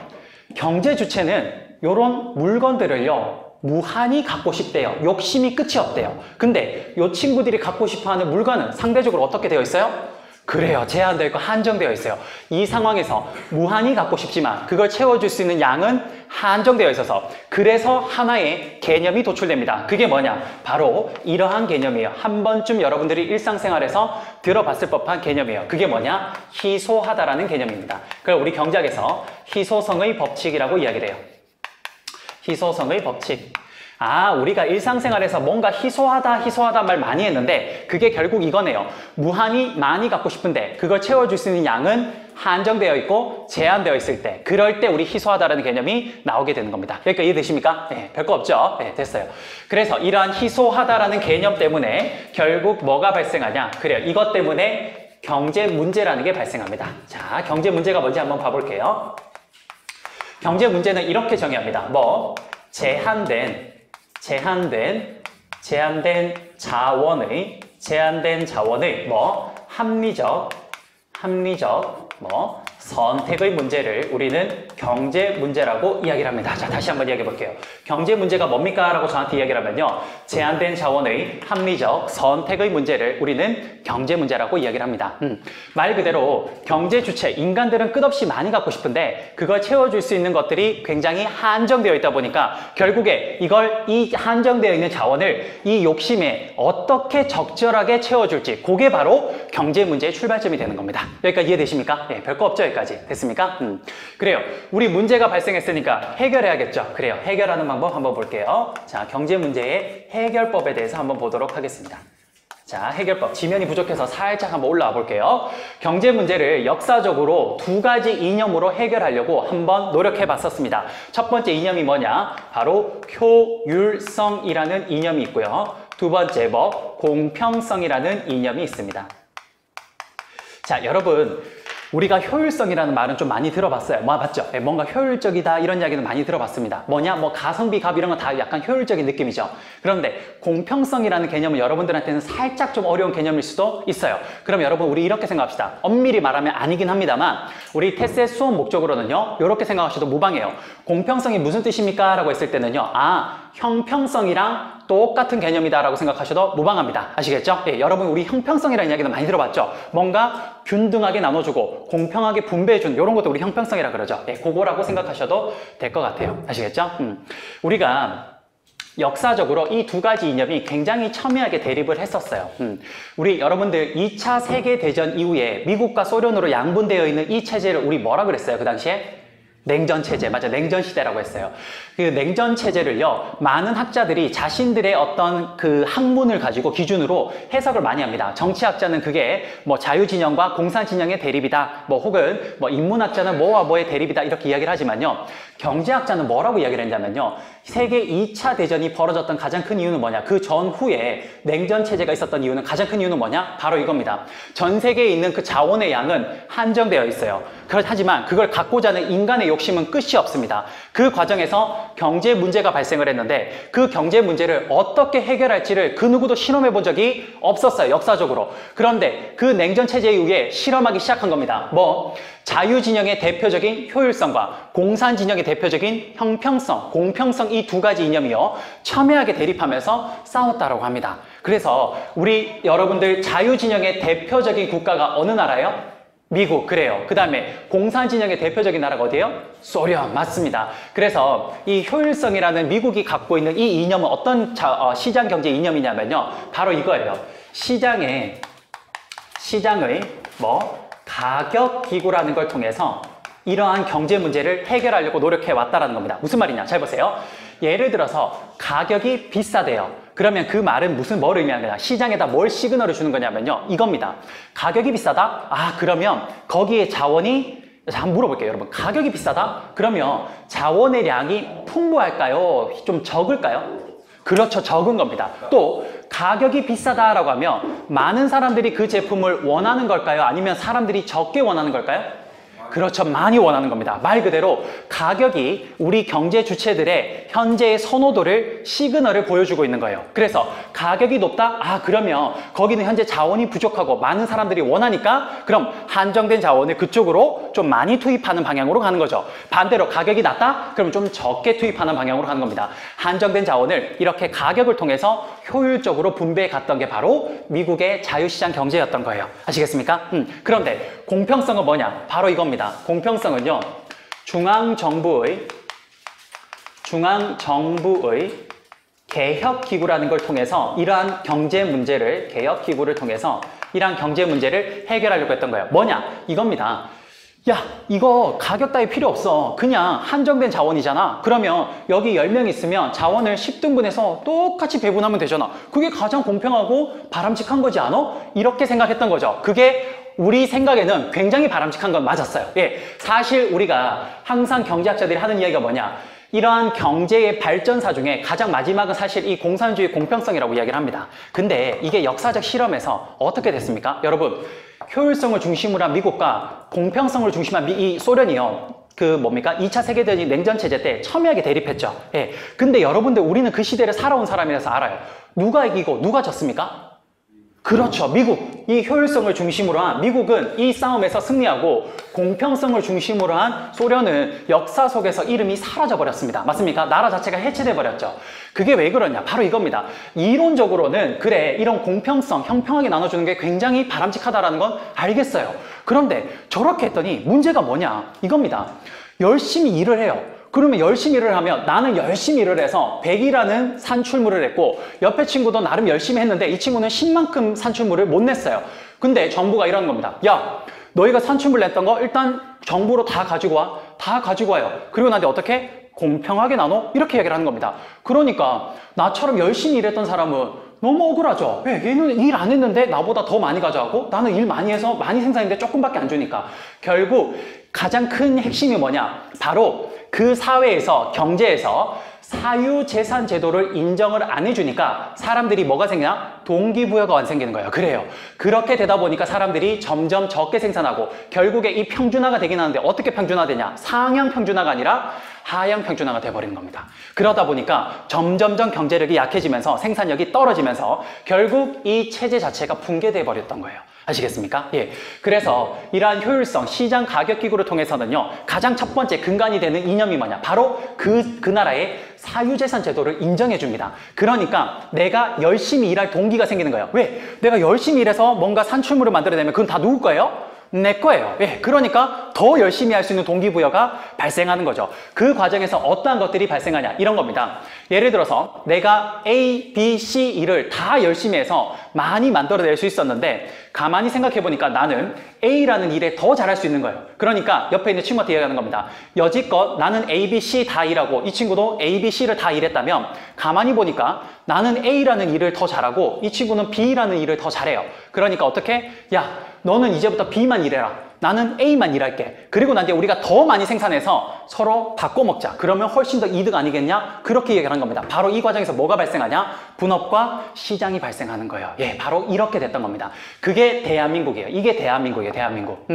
경제 주체는 이런 물건들을요. 무한히 갖고 싶대요. 욕심이 끝이 없대요. 근데 이 친구들이 갖고 싶어하는 물건은 상대적으로 어떻게 되어 있어요? 그래요. 제한되어 있고 한정되어 있어요. 이 상황에서 무한히 갖고 싶지만 그걸 채워줄 수 있는 양은 한정되어 있어서 그래서 하나의 개념이 도출됩니다. 그게 뭐냐? 바로 이러한 개념이에요. 한 번쯤 여러분들이 일상생활에서 들어봤을 법한 개념이에요. 그게 뭐냐? 희소하다라는 개념입니다. 그걸 우리 경제학에서 희소성의 법칙이라고 이야기를 해요. 희소성의 법칙. 우리가 일상생활에서 뭔가 희소하다 말 많이 했는데 그게 결국 이거네요. 무한히 많이 갖고 싶은데 그걸 채워줄 수 있는 양은 한정되어 있고 제한되어 있을 때 그럴 때 우리 희소하다라는 개념이 나오게 되는 겁니다. 여기까지 이해되십니까? 네, 별거 없죠? 네, 됐어요. 그래서 이러한 희소하다라는 개념 때문에 결국 뭐가 발생하냐? 그래요. 이것 때문에 경제 문제라는 게 발생합니다. 자, 경제 문제가 뭔지 한번 봐볼게요. 경제 문제는 이렇게 정의합니다. 제한된 자원의 합리적 선택의 문제를 우리는 경제 문제라고 이야기를 합니다. 자, 다시 한번 이야기해 볼게요. 경제 문제가 뭡니까? 라고 저한테 이야기를 하면요. 제한된 자원의 합리적 선택의 문제를 우리는 경제 문제라고 이야기를 합니다. 말 그대로 경제 주체, 인간들은 끝없이 많이 갖고 싶은데 그걸 채워줄 수 있는 것들이 굉장히 한정되어 있다 보니까 결국에 이 한정되어 있는 자원을 이 욕심에 어떻게 적절하게 채워줄지, 그게 바로 경제 문제의 출발점이 되는 겁니다. 여기까지 이해되십니까? 예, 별거 없죠? 여기까지. 됐습니까? 그래요. 우리 문제가 발생했으니까 해결해야겠죠? 그래요. 해결하는 방법 한번 볼게요. 자, 경제 문제의 해결법에 대해서 한번 보도록 하겠습니다. 자, 해결법. 지면이 부족해서 살짝 한번 올라와 볼게요. 경제 문제를 역사적으로 두 가지 이념으로 해결하려고 한번 노력해 봤었습니다. 첫 번째 이념이 뭐냐? 바로 효율성이라는 이념이 있고요. 두 번째 공평성이라는 이념이 있습니다. 자, 여러분, 우리가 효율성이라는 말은 좀 많이 들어봤어요. 맞죠? 뭔가 효율적이다 이런 이야기는 많이 들어봤습니다. 뭐냐? 가성비 값 이런 건 다 약간 효율적인 느낌이죠. 그런데 공평성이라는 개념은 여러분들한테는 살짝 좀 어려운 개념일 수도 있어요. 그럼 여러분, 우리 이렇게 생각합시다. 엄밀히 말하면 아니긴 합니다만 우리 테스트의 수업 목적으로는요, 이렇게 생각하셔도 무방해요. 공평성이 무슨 뜻입니까? 라고 했을 때는요, 형평성이랑 똑같은 개념이다라고 생각하셔도 무방합니다. 아시겠죠? 예, 여러분, 우리 형평성이라는 이야기는 많이 들어봤죠? 뭔가 균등하게 나눠주고 공평하게 분배해준 이런 것도 우리 형평성이라 그러죠. 예, 그거라고 생각하셔도 될 것 같아요. 아시겠죠? 우리가 역사적으로 이 두 가지 이념이 굉장히 첨예하게 대립을 했었어요. 우리 여러분들 2차 세계대전 이후에 미국과 소련으로 양분되어 있는 이 체제를 우리 뭐라 그랬어요? 그 당시에? 냉전 체제, 맞아, 냉전 시대라고 했어요. 그 냉전 체제를요, 많은 학자들이 자신들의 어떤 그 학문을 가지고 기준으로 해석을 많이 합니다. 정치학자는 그게 자유진영과 공산진영의 대립이다, 혹은 인문학자는 뭐와 뭐의 대립이다, 이렇게 이야기를 하지만요, 경제학자는 뭐라고 이야기를 했냐면요, 세계 2차 대전이 벌어졌던 가장 큰 이유는 뭐냐? 그 전후에 냉전 체제가 있었던 이유는, 가장 큰 이유는 뭐냐? 바로 이겁니다. 전 세계에 있는 그 자원의 양은 한정되어 있어요. 하지만 그걸 갖고자 하는 인간의 욕심은 끝이 없습니다. 그 과정에서 경제 문제가 발생을 했는데 그 경제 문제를 어떻게 해결할지를 그 누구도 실험해 본 적이 없었어요. 역사적으로. 그런데 그 냉전 체제 이후에 실험하기 시작한 겁니다. 자유진영의 대표적인 효율성과 공산진영의 대표적인 형평성, 공평성, 이 두 가지 이념이요, 첨예하게 대립하면서 싸웠다라고 합니다. 그래서 우리 여러분들 자유진영의 대표적인 국가가 어느 나라예요? 미국. 그래요. 그 다음에 공산진영의 대표적인 나라가 어디예요? 소련. 맞습니다. 그래서 이 효율성이라는 미국이 갖고 있는 이 이념은 어떤 시장 경제 이념이냐면요, 바로 이거예요. 시장의 가격 기구라는 걸 통해서 이러한 경제 문제를 해결하려고 노력해 왔다라는 겁니다. 무슨 말이냐? 잘 보세요. 예를 들어서 가격이 비싸대요. 그러면 그 말은 뭘 의미하느냐? 시장에다 뭘 시그널을 주는 거냐면요, 이겁니다. 가격이 비싸다? 그러면 거기에 자원이, 한번 물어볼게요, 여러분. 가격이 비싸다? 그러면 자원의 양이 풍부할까요? 좀 적을까요? 그렇죠. 적은 겁니다. 또 가격이 비싸다라고 하면 많은 사람들이 그 제품을 원하는 걸까요? 아니면 사람들이 적게 원하는 걸까요? 그렇죠. 많이 원하는 겁니다. 말 그대로 가격이 우리 경제 주체들의 현재의 선호도를, 시그널을 보여주고 있는 거예요. 그래서 가격이 높다? 그러면 거기는 현재 자원이 부족하고 많은 사람들이 원하니까 그럼 한정된 자원을 그쪽으로 좀 많이 투입하는 방향으로 가는 거죠. 반대로 가격이 낮다? 그럼 좀 적게 투입하는 방향으로 가는 겁니다. 한정된 자원을 이렇게 가격을 통해서 효율적으로 분배해 갔던 게 바로 미국의 자유시장 경제였던 거예요. 아시겠습니까? 그런데 공평성은 뭐냐? 바로 이겁니다. 공평성은요, 중앙정부의 개혁기구라는 걸 통해서 이러한 경제 문제를, 개혁기구를 통해서 이러한 경제 문제를 해결하려고 했던 거예요. 뭐냐? 이겁니다. 야, 이거 가격 따위 필요 없어. 그냥 한정된 자원이잖아. 그러면 여기 10명 있으면 자원을 10등분해서 똑같이 배분하면 되잖아. 그게 가장 공평하고 바람직한 거지 않아? 이렇게 생각했던 거죠. 그게 우리 생각에는 굉장히 바람직한 건 맞았어요. 예, 사실 우리가 항상 경제학자들이 하는 이야기가 뭐냐? 이러한 경제의 발전사 중에 가장 마지막은 사실 이 공산주의 공평성이라고 이야기를 합니다. 근데 이게 역사적 실험에서 어떻게 됐습니까? 여러분, 효율성을 중심으로 한 미국과 공평성을 중심으로 한 이 소련이요, 2차 세계대전 냉전 체제 때 첨예하게 대립했죠. 예. 근데 여러분들, 우리는 그 시대를 살아온 사람이라서 알아요. 누가 이기고 누가 졌습니까? 그렇죠. 미국. 이 효율성을 중심으로 한 미국은 이 싸움에서 승리하고 공평성을 중심으로 한 소련은 역사 속에서 이름이 사라져 버렸습니다. 맞습니까? 나라 자체가 해체돼 버렸죠. 그게 왜 그러냐? 바로 이겁니다. 이론적으로는 그래, 이런 공평성, 형평하게 나눠주는 게 굉장히 바람직하다라는 건 알겠어요. 그런데 저렇게 했더니 문제가 뭐냐? 이겁니다. 열심히 일을 해요. 그러면 열심히 일을 하면 나는 열심히 일을 해서 100이라는 산출물을 했고 옆에 친구도 나름 열심히 했는데 이 친구는 10만큼 산출물을 못 냈어요. 근데 정부가 이러는 겁니다. 야, 너희가 산출물 냈던 거 일단 정부로 다 가지고 와. 다 가지고 와요. 그리고 나한테 어떻게? 공평하게 나눠? 이렇게 얘기를 하는 겁니다. 그러니까 나처럼 열심히 일했던 사람은 너무 억울하죠. 왜? 얘는 일 안 했는데 나보다 더 많이 가져가고 나는 일 많이 해서 많이 생산했는데 조금밖에 안 주니까. 결국 가장 큰 핵심이 뭐냐? 바로 그 사회에서, 경제에서 사유재산 제도를 인정을 안 해주니까 사람들이 뭐가 생기나? 동기부여가 안 생기는 거예요. 그래요. 그렇게 되다 보니까 사람들이 점점 적게 생산하고 결국에 이 평준화가 되긴 하는데 어떻게 평준화되냐? 상향 평준화가 아니라 하향 평준화가 돼버리는 겁니다. 그러다 보니까 점점점 경제력이 약해지면서 생산력이 떨어지면서 결국 이 체제 자체가 붕괴돼 버렸던 거예요. 아시겠습니까? 예. 그래서 이러한 효율성, 시장 가격 기구를 통해서는요, 가장 첫 번째 근간이 되는 이념이 뭐냐? 바로 그 나라의 사유재산 제도를 인정해 줍니다. 그러니까 내가 열심히 일할 동기가 생기는 거예요. 왜? 내가 열심히 일해서 뭔가 산출물을 만들어내면 그건 다 누구 거예요? 내 거예요. 예, 그러니까 더 열심히 할 수 있는 동기부여가 발생하는 거죠. 그 과정에서 어떠한 것들이 발생하냐? 이런 겁니다. 예를 들어서 내가 A, B, C 일을 다 열심히 해서 많이 만들어낼 수 있었는데 가만히 생각해보니까 나는 A라는 일에 더 잘할 수 있는 거예요. 그러니까 옆에 있는 친구한테 얘기하는 겁니다. 여지껏 나는 A, B, C 다 일하고 이 친구도 A, B, C를 다 일했다면 가만히 보니까 나는 A라는 일을 더 잘하고 이 친구는 B라는 일을 더 잘해요. 그러니까 어떻게? 야, 너는 이제부터 B만 일해라. 나는 A만 일할게. 그리고 난 뒤에 우리가 더 많이 생산해서 서로 바꿔 먹자. 그러면 훨씬 더 이득 아니겠냐? 그렇게 얘기를 한 겁니다. 바로 이 과정에서 뭐가 발생하냐? 분업과 시장이 발생하는 거예요. 예, 바로 이렇게 됐던 겁니다. 그게 대한민국이에요. 이게 대한민국이에요, 대한민국.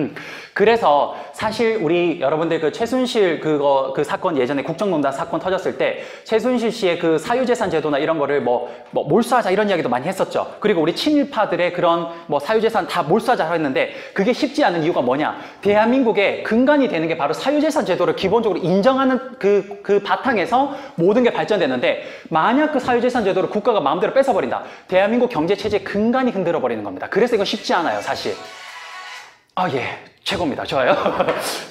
그래서 사실 우리 여러분들 그 최순실 그 사건 예전에 국정농단 사건 터졌을 때 최순실 씨의 그 사유재산 제도나 이런 거를 뭐 몰수하자 이런 이야기도 많이 했었죠. 그리고 우리 친일파들의 그런 뭐 사유재산 다 몰수하자 했는데 그게 쉽지 않은 이유가 뭐냐? 대한민국의 근간이 되는 게 바로 사유재산 제도를 기본적으로 인정하는 그 바탕에서 모든 게 발전되는데 만약 그 사유재산 제도를 국가가 마음대로 뺏어버린다. 대한민국 경제체제의 근간이 흔들어 버리는 겁니다. 그래서 이거 쉽지 않아요, 사실. 아, 예. 최고입니다. 좋아요.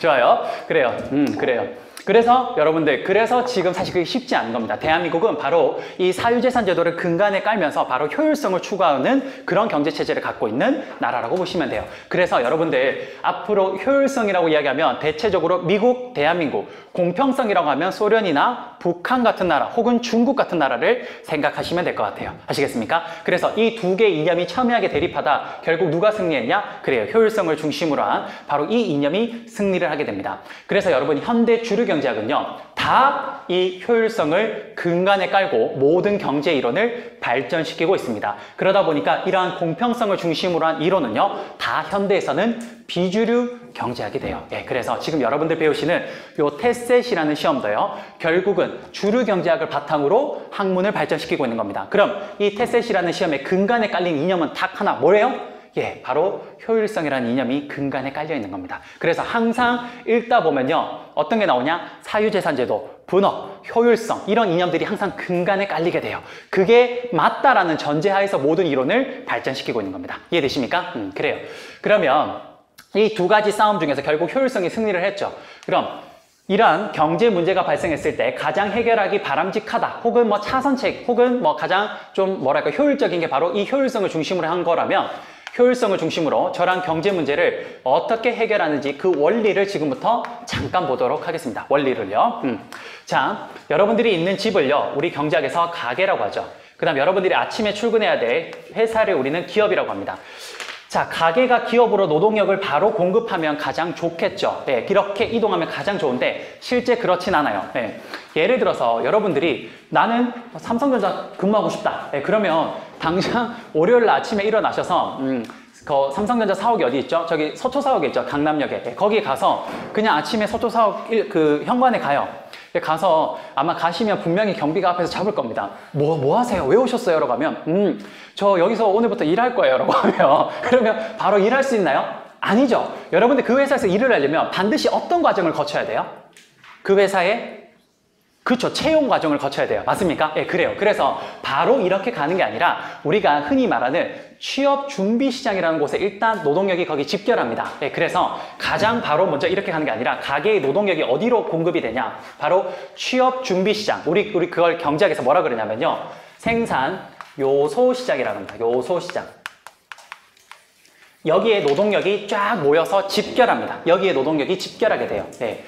좋아요. 그래요. 그래요. 그래서 여러분들, 그래서 지금 사실 그게 쉽지 않은 겁니다. 대한민국은 바로 이 사유재산 제도를 근간에 깔면서 바로 효율성을 추구하는 그런 경제체제를 갖고 있는 나라라고 보시면 돼요. 그래서 여러분들 앞으로 효율성이라고 이야기하면 대체적으로 미국, 대한민국, 공평성이라고 하면 소련이나 북한 같은 나라 혹은 중국 같은 나라를 생각하시면 될 것 같아요. 아시겠습니까? 그래서 이 두 개의 이념이 첨예하게 대립하다 결국 누가 승리했냐? 그래요. 효율성을 중심으로 한 바로 이 이념이 승리를 하게 됩니다. 그래서 여러분 현대 주류 경제학은요, 다 이 효율성을 근간에 깔고 모든 경제 이론을 발전시키고 있습니다. 그러다 보니까 이러한 공평성을 중심으로 한 이론은요, 다 현대에서는 비주류 경제학이 돼요. 예, 그래서 지금 여러분들 배우시는 요 테셋이라는 시험도요, 결국은 주류 경제학을 바탕으로 학문을 발전시키고 있는 겁니다. 그럼 이 테셋이라는 시험의 근간에 깔린 이념은 딱 하나, 뭐예요? 예, 바로 효율성이라는 이념이 근간에 깔려 있는 겁니다. 그래서 항상 읽다 보면요, 어떤 게 나오냐? 사유재산제도, 분업, 효율성, 이런 이념들이 항상 근간에 깔리게 돼요. 그게 맞다라는 전제하에서 모든 이론을 발전시키고 있는 겁니다. 이해되십니까? 그래요. 그러면 이 두 가지 싸움 중에서 결국 효율성이 승리를 했죠. 그럼 이러한 경제 문제가 발생했을 때 가장 해결하기 바람직하다, 혹은 뭐 차선책, 혹은 뭐 가장 좀 뭐랄까 효율적인 게 바로 이 효율성을 중심으로 한 거라면, 효율성을 중심으로 저랑 경제 문제를 어떻게 해결하는지 그 원리를 지금부터 잠깐 보도록 하겠습니다. 원리를요. 자, 여러분들이 있는 집을요, 우리 경제학에서 가게라고 하죠. 그 다음 여러분들이 아침에 출근해야 될 회사를 우리는 기업이라고 합니다. 자, 가게가 기업으로 노동력을 바로 공급하면 가장 좋겠죠. 네, 이렇게 이동하면 가장 좋은데 실제 그렇진 않아요. 네, 예를 들어서 여러분들이 나는 삼성전자 근무하고 싶다. 네, 그러면 당장 월요일 아침에 일어나셔서 그 삼성전자 사옥이 어디 있죠? 저기 서초 사옥에 있죠. 강남역에. 네, 거기 가서 그냥 아침에 서초 사옥 그 현관에 가요. 가서 아마 가시면 분명히 경비가 앞에서 잡을 겁니다. 뭐 하세요? 왜 오셨어요? 라고 하면 저 여기서 오늘부터 일할 거예요. 라고 하면 그러면 바로 일할 수 있나요? 아니죠. 여러분들 그 회사에서 일을 하려면 반드시 어떤 과정을 거쳐야 돼요? 그 회사에 그렇죠. 채용 과정을 거쳐야 돼요. 맞습니까? 예, 그래요. 그래서 바로 이렇게 가는 게 아니라 우리가 흔히 말하는 취업 준비 시장이라는 곳에 일단 노동력이 거기 집결합니다. 예, 그래서 가장 바로 먼저 이렇게 가는 게 아니라 가게의 노동력이 어디로 공급이 되냐? 바로 취업 준비 시장. 우리 그걸 경제학에서 뭐라 그러냐면요. 생산 요소 시장이라고 합니다. 요소 시장. 여기에 노동력이 쫙 모여서 집결합니다. 여기에 노동력이 집결하게 돼요. 예.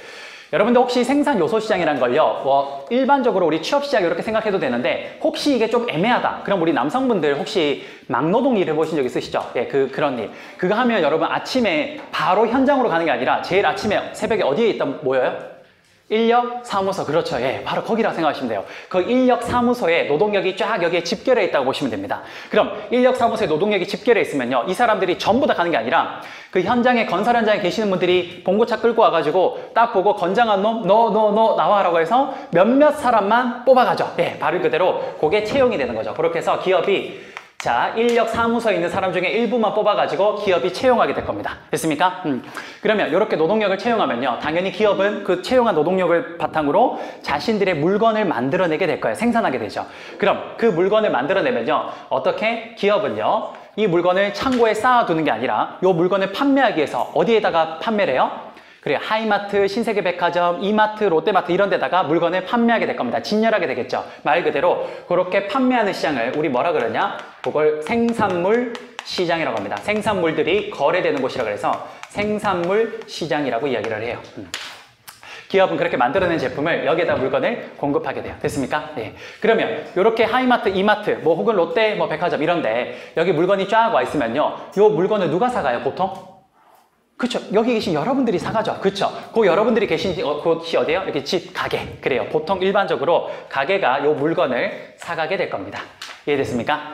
여러분들 혹시 생산 요소 시장이란 걸요, 일반적으로 우리 취업 시장 이렇게 생각해도 되는데, 혹시 이게 좀 애매하다. 그럼 우리 남성분들 혹시 막노동 일 해보신 적 있으시죠? 예, 그런 일. 그거 하면 여러분 아침에 바로 현장으로 가는 게 아니라 제일 아침에 새벽에 어디에 있다 모여요? 인력사무소. 그렇죠. 예, 바로 거기라 생각하시면 돼요. 그 인력사무소에 노동력이 쫙 여기에 집결해 있다고 보시면 됩니다. 그럼 인력사무소에 노동력이 집결해 있으면요, 이 사람들이 전부 다 가는 게 아니라 그 현장에, 건설 현장에 계시는 분들이 봉고차 끌고 와가지고 딱 보고 건장한 놈 너 나와라고 해서 몇몇 사람만 뽑아가죠. 예, 바로 그대로 그게 채용이 되는 거죠. 그렇게 해서 기업이 자, 인력사무소에 있는 사람 중에 일부만 뽑아가지고 기업이 채용하게 될 겁니다. 됐습니까? 그러면 이렇게 노동력을 채용하면요, 당연히 기업은 그 채용한 노동력을 바탕으로 자신들의 물건을 만들어내게 될 거예요. 생산하게 되죠. 그럼 그 물건을 만들어내면요, 어떻게? 기업은요, 이 물건을 창고에 쌓아두는 게 아니라 이 물건을 판매하기 위해서 어디에다가 판매를 해요? 그래요. 하이마트, 신세계백화점, 이마트, 롯데마트 이런 데다가 물건을 판매하게 될 겁니다. 진열하게 되겠죠. 말 그대로 그렇게 판매하는 시장을 우리 뭐라 그러냐? 그걸 생산물 시장이라고 합니다. 생산물들이 거래되는 곳이라고 해서 생산물 시장이라고 이야기를 해요. 기업은 그렇게 만들어낸 제품을 여기에다 물건을 공급하게 돼요. 됐습니까? 네. 그러면 이렇게 하이마트, 이마트, 뭐 혹은 롯데, 뭐 백화점 이런데 여기 물건이 쫙 와 있으면요, 이 물건을 누가 사가요? 보통? 그쵸. 여기 계신 여러분들이 사가죠. 그쵸. 그 여러분들이 계신 곳이 어디예요? 이렇게 집, 가게. 그래요. 보통 일반적으로 가게가 요 물건을 사가게 될 겁니다. 이해됐습니까?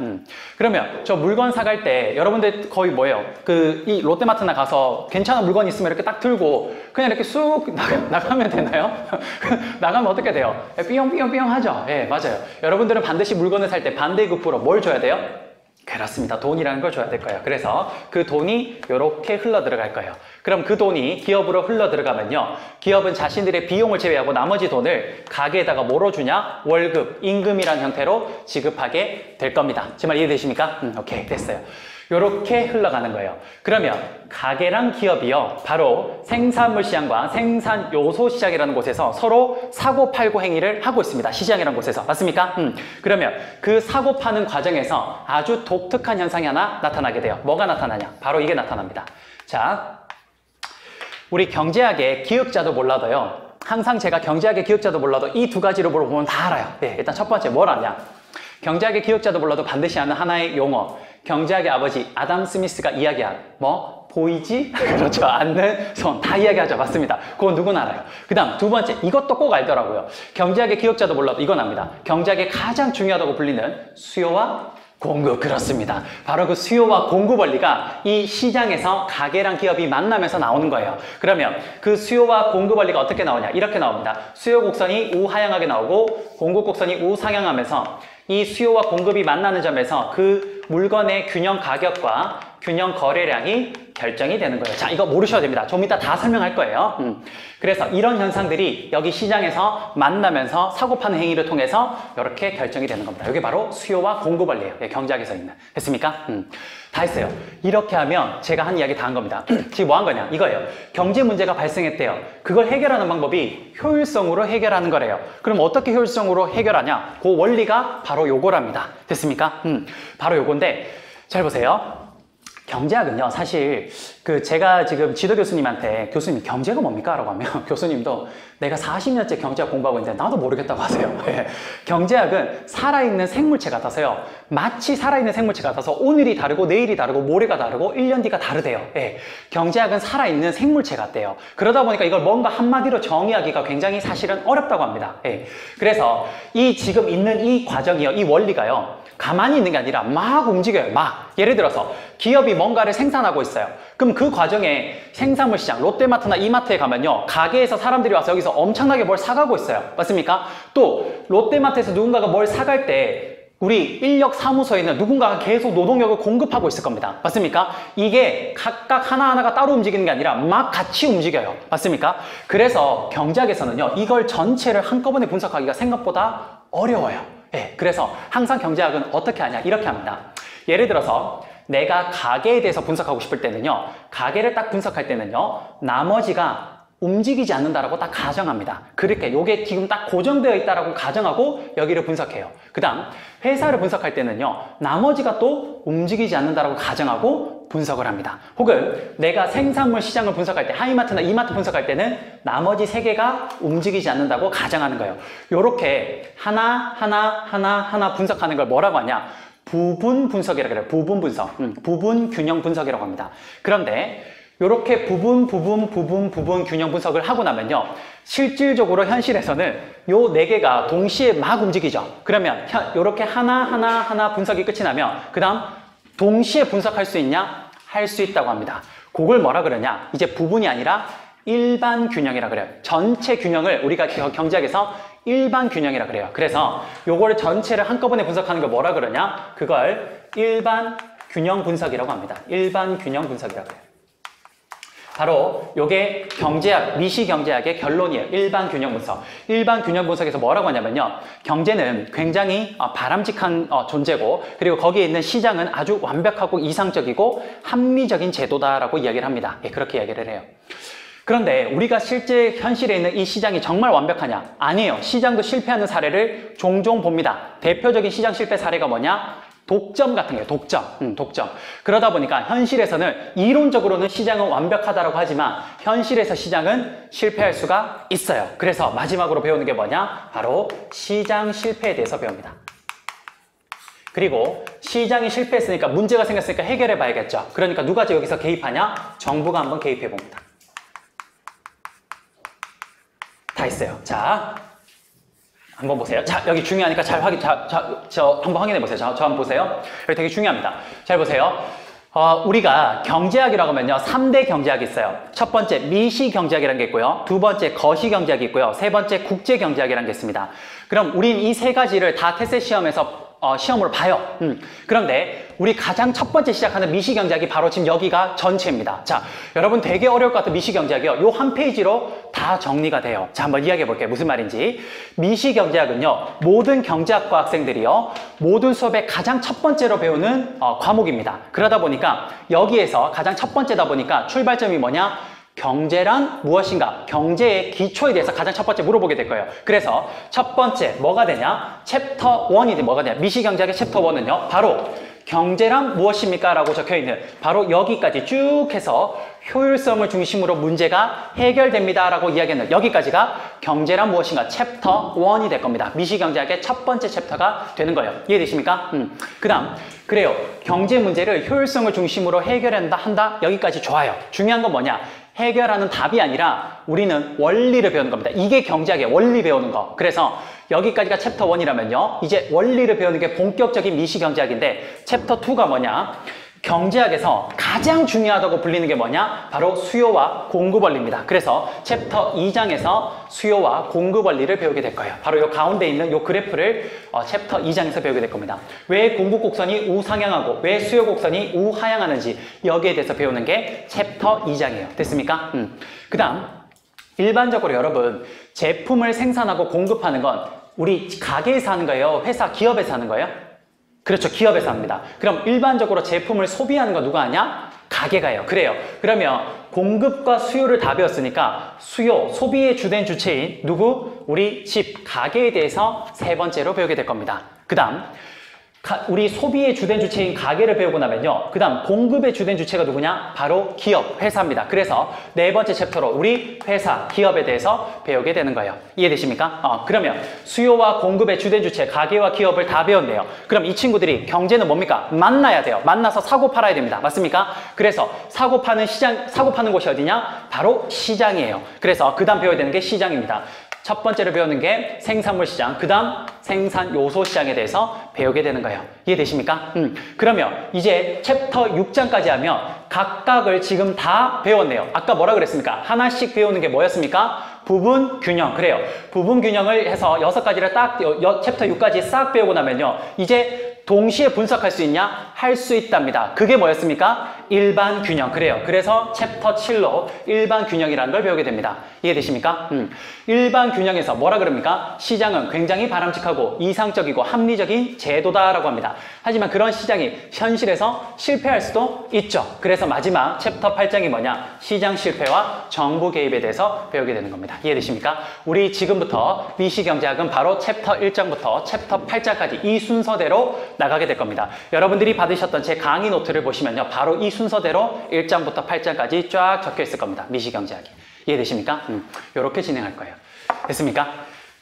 그러면 저 물건 사갈 때 여러분들 거의 뭐예요? 이 롯데마트나 가서 괜찮은 물건 있으면 이렇게 딱 들고 그냥 이렇게 쑥 나가면 되나요? 나가면 어떻게 돼요? 삐용삐용삐용 하죠. 예, 맞아요. 여러분들은 반드시 물건을 살 때 반대급부로 뭘 줘야 돼요? 그렇습니다. 돈이라는 걸 줘야 될 거예요. 그래서 그 돈이 이렇게 흘러 들어갈 거예요. 그럼 그 돈이 기업으로 흘러 들어가면요, 기업은 자신들의 비용을 제외하고 나머지 돈을 가게에다가 뭐로 주냐? 월급, 임금이라는 형태로 지급하게 될 겁니다. 제 말 이해되십니까? 오케이, 됐어요. 이렇게 흘러가는 거예요. 그러면 가게랑 기업이요, 바로 생산물 시장과 생산 요소 시장이라는 곳에서 서로 사고 팔고 행위를 하고 있습니다. 시장이라는 곳에서. 맞습니까? 그러면 그 사고 파는 과정에서 아주 독특한 현상이 하나 나타나게 돼요. 뭐가 나타나냐? 바로 이게 나타납니다. 자, 우리 경제학의 기억자도 몰라도요, 항상 제가 경제학의 기억자도 몰라도 이 두 가지로 보면 다 알아요. 네, 일단 첫 번째 뭘 아냐? 경제학의 기억자도 몰라도 반드시 아는 하나의 용어, 경제학의 아버지 아담 스미스가 이야기한 뭐? 보이지? 그렇죠. 않는 손. 다 이야기하죠. 맞습니다. 그건 누구나 알아요. 그 다음 두 번째, 이것도 꼭 알더라고요. 경제학의 기억자도 몰라도 이건 압니다. 경제학의 가장 중요하다고 불리는 수요와 공급. 그렇습니다. 바로 그 수요와 공급 원리가 이 시장에서 가게랑 기업이 만나면서 나오는 거예요. 그러면 그 수요와 공급 원리가 어떻게 나오냐? 이렇게 나옵니다. 수요 곡선이 우하향하게 나오고 공급 곡선이 우상향하면서 이 수요와 공급이 만나는 점에서 그 물건의 균형 가격과 균형 거래량이 결정이 되는 거예요. 자, 이거 모르셔도 됩니다. 좀 이따 다 설명할 거예요. 그래서 이런 현상들이 여기 시장에서 만나면서 사고 파는 행위를 통해서 이렇게 결정이 되는 겁니다. 이게 바로 수요와 공급 원리예요. 경제학에서 있는. 됐습니까? 다 했어요. 이렇게 하면 제가 한 이야기 다 한 겁니다. 지금 뭐 한 거냐? 이거예요. 경제 문제가 발생했대요. 그걸 해결하는 방법이 효율성으로 해결하는 거래요. 그럼 어떻게 효율성으로 해결하냐? 그 원리가 바로 요거랍니다. 됐습니까? 바로 요건데, 잘 보세요. 경제학은요, 사실 제가 지금 지도 교수님한테 교수님 경제가 뭡니까? 라고 하면 교수님도 내가 40년째 경제학 공부하고 있는데 나도 모르겠다고 하세요. 예. 경제학은 살아있는 생물체 같아서요, 마치 살아있는 생물체 같아서 오늘이 다르고 내일이 다르고 모레가 다르고 1년 뒤가 다르대요. 예. 경제학은 살아있는 생물체 같대요. 그러다 보니까 이걸 뭔가 한마디로 정의하기가 굉장히 사실은 어렵다고 합니다. 예. 그래서 이 지금 있는 이 과정이요, 이 원리가요, 가만히 있는 게 아니라 막 움직여요. 막. 예를 들어서 기업이 뭔가를 생산하고 있어요. 그럼 그 과정에 생산물 시장, 롯데마트나 이마트에 가면요. 가게에서 사람들이 와서 여기서 엄청나게 뭘 사가고 있어요. 맞습니까? 또 롯데마트에서 누군가가 뭘 사갈 때 우리 인력 사무소에 있는 누군가가 계속 노동력을 공급하고 있을 겁니다. 맞습니까? 이게 각각 하나하나가 따로 움직이는 게 아니라 막 같이 움직여요. 맞습니까? 그래서 경제학에서는요, 이걸 전체를 한꺼번에 분석하기가 생각보다 어려워요. 예, 그래서 항상 경제학은 어떻게 하냐? 이렇게 합니다. 예를 들어서 내가 가게에 대해서 분석하고 싶을 때는요, 가게를 딱 분석할 때는요, 나머지가 움직이지 않는다라고 딱 가정합니다. 그렇게 요게 지금 딱 고정되어 있다라고 가정하고 여기를 분석해요. 그 다음 회사를 분석할 때는요, 나머지가 또 움직이지 않는다라고 가정하고 분석을 합니다. 혹은 내가 생산물 시장을 분석할 때, 하이마트나 이마트 분석할 때는 나머지 세 개가 움직이지 않는다고 가정하는 거예요. 요렇게 하나 분석하는 걸 뭐라고 하냐? 부분 분석이라고 그래요. 부분 분석, 부분 균형 분석이라고 합니다. 그런데 이렇게 부분 균형 분석을 하고 나면요, 실질적으로 현실에서는 요 네 개가 동시에 막 움직이죠. 그러면 이렇게 하나 분석이 끝이 나면 그 다음 동시에 분석할 수 있냐? 할 수 있다고 합니다. 그걸 뭐라 그러냐? 이제 부분이 아니라 일반 균형이라 그래요. 전체 균형을 우리가 경제학에서 일반 균형이라 그래요. 그래서 요거를 전체를 한꺼번에 분석하는 걸 뭐라 그러냐? 그걸 일반 균형 분석이라고 합니다. 일반 균형 분석이라고 해요. 바로 요게 경제학, 미시경제학의 결론이에요. 일반 균형 분석. 일반 균형 분석에서 뭐라고 하냐면요, 경제는 굉장히 바람직한 존재고, 그리고 거기에 있는 시장은 아주 완벽하고 이상적이고 합리적인 제도다라고 이야기를 합니다. 예, 그렇게 이야기를 해요. 그런데 우리가 실제 현실에 있는 이 시장이 정말 완벽하냐? 아니에요. 시장도 실패하는 사례를 종종 봅니다. 대표적인 시장 실패 사례가 뭐냐? 독점 같은 거예요. 독점. 그러다 보니까 현실에서는 이론적으로는 시장은 완벽하다고 하지만 현실에서 시장은 실패할 수가 있어요. 그래서 마지막으로 배우는 게 뭐냐? 바로 시장 실패에 대해서 배웁니다. 그리고 시장이 실패했으니까 문제가 생겼으니까 해결해 봐야겠죠. 그러니까 누가 여기서 개입하냐? 정부가 한번 개입해 봅니다. 다 있어요. 자, 한번 보세요. 자, 여기 중요하니까 잘 저 한번 확인해 보세요. 저 한번 보세요. 여기 되게 중요합니다. 잘 보세요. 우리가 경제학이라고 하면요, 3대 경제학이 있어요. 첫 번째 미시 경제학이라는 게 있고요. 두 번째 거시 경제학이 있고요. 세 번째 국제 경제학이라는 게 있습니다. 그럼 우린 이 세 가지를 다 테스트 시험에서 시험으로 봐요. 그런데 우리 가장 첫 번째 시작하는 미시경제학이 바로 지금 여기가 전체입니다. 자, 여러분 되게 어려울 것 같은 미시경제학이요. 요 한 페이지로 다 정리가 돼요. 자, 한번 이야기해 볼게요. 무슨 말인지. 미시경제학은요, 모든 경제학과 학생들이요, 모든 수업의 가장 첫 번째로 배우는 과목입니다. 그러다 보니까 여기에서 가장 첫 번째다 보니까 출발점이 뭐냐? 경제란 무엇인가? 경제의 기초에 대해서 가장 첫 번째 물어보게 될 거예요. 그래서 첫 번째 뭐가 되냐? 챕터 1이 뭐가 되냐? 미시경제학의 챕터 1은요, 바로 경제란 무엇입니까? 라고 적혀있는 바로 여기까지 쭉 해서 효율성을 중심으로 문제가 해결됩니다 라고 이야기했는 여기까지가 경제란 무엇인가 챕터 1이 될 겁니다. 미시경제학의 첫 번째 챕터가 되는 거예요. 이해되십니까? 그 다음, 그래요. 경제 문제를 효율성을 중심으로 해결한다 여기까지 좋아요. 중요한 건 뭐냐? 해결하는 답이 아니라 우리는 원리를 배우는 겁니다. 이게 경제학의 원리 배우는 거. 그래서 여기까지가 챕터 1이라면요, 이제 원리를 배우는 게 본격적인 미시경제학인데 챕터 2가 뭐냐? 경제학에서 가장 중요하다고 불리는 게 뭐냐? 바로 수요와 공급 원리입니다. 그래서 챕터 2장에서 수요와 공급 원리를 배우게 될 거예요. 바로 이 가운데 있는 이 그래프를 챕터 2장에서 배우게 될 겁니다. 왜 공급 곡선이 우상향하고 왜 수요 곡선이 우하향하는지 여기에 대해서 배우는 게 챕터 2장이에요. 됐습니까? 그 다음, 일반적으로 여러분 제품을 생산하고 공급하는 건 우리 가게에서 하는 거예요? 회사, 기업에서 하는 거예요? 그렇죠. 기업에서 합니다. 그럼 일반적으로 제품을 소비하는 거 누가 하냐? 가게가 해요. 그래요. 그러면 공급과 수요를 다 배웠으니까 수요, 소비의 주된 주체인 누구? 우리 집, 가게에 대해서 세 번째로 배우게 될 겁니다. 그 다음, 우리 소비의 주된 주체인 가게를 배우고 나면요, 그 다음 공급의 주된 주체가 누구냐? 바로 기업, 회사입니다. 그래서 네 번째 챕터로 우리 회사, 기업에 대해서 배우게 되는 거예요. 이해되십니까? 그러면 수요와 공급의 주된 주체, 가게와 기업을 다 배웠네요. 그럼 이 친구들이 경제는 뭡니까? 만나야 돼요. 만나서 사고 팔아야 됩니다. 맞습니까? 그래서 사고 파는 시장, 사고 파는 곳이 어디냐? 바로 시장이에요. 그래서 그 다음 배워야 되는 게 시장입니다. 첫 번째로 배우는 게 생산물 시장, 그 다음 생산 요소 시장에 대해서 배우게 되는 거예요. 이해되십니까? 그러면 이제 챕터 6장까지 하면 각각을 지금 다 배웠네요. 아까 뭐라 그랬습니까? 하나씩 배우는 게 뭐였습니까? 부분 균형. 그래요. 부분 균형을 해서 6가지를 딱 챕터 6까지 싹 배우고 나면요. 이제 동시에 분석할 수 있냐? 할 수 있답니다. 그게 뭐였습니까? 일반 균형. 그래요. 그래서 챕터 7로 일반 균형이라는 걸 배우게 됩니다. 이해되십니까? 일반 균형에서 뭐라 그럽니까? 시장은 굉장히 바람직하고 이상적이고 합리적인 제도다라고 합니다. 하지만 그런 시장이 현실에서 실패할 수도 있죠. 그래서 마지막 챕터 8장이 뭐냐? 시장 실패와 정부 개입에 대해서 배우게 되는 겁니다. 이해되십니까? 우리 지금부터 미시경제학은 바로 챕터 1장부터 챕터 8장까지 이 순서대로 나가게 될 겁니다. 여러분들이 받으셨던 제 강의 노트를 보시면요. 바로 이 순서대로 1장부터 8장까지 쫙 적혀 있을 겁니다. 미시경제학이. 이해되십니까? 이렇게 진행할 거예요. 됐습니까?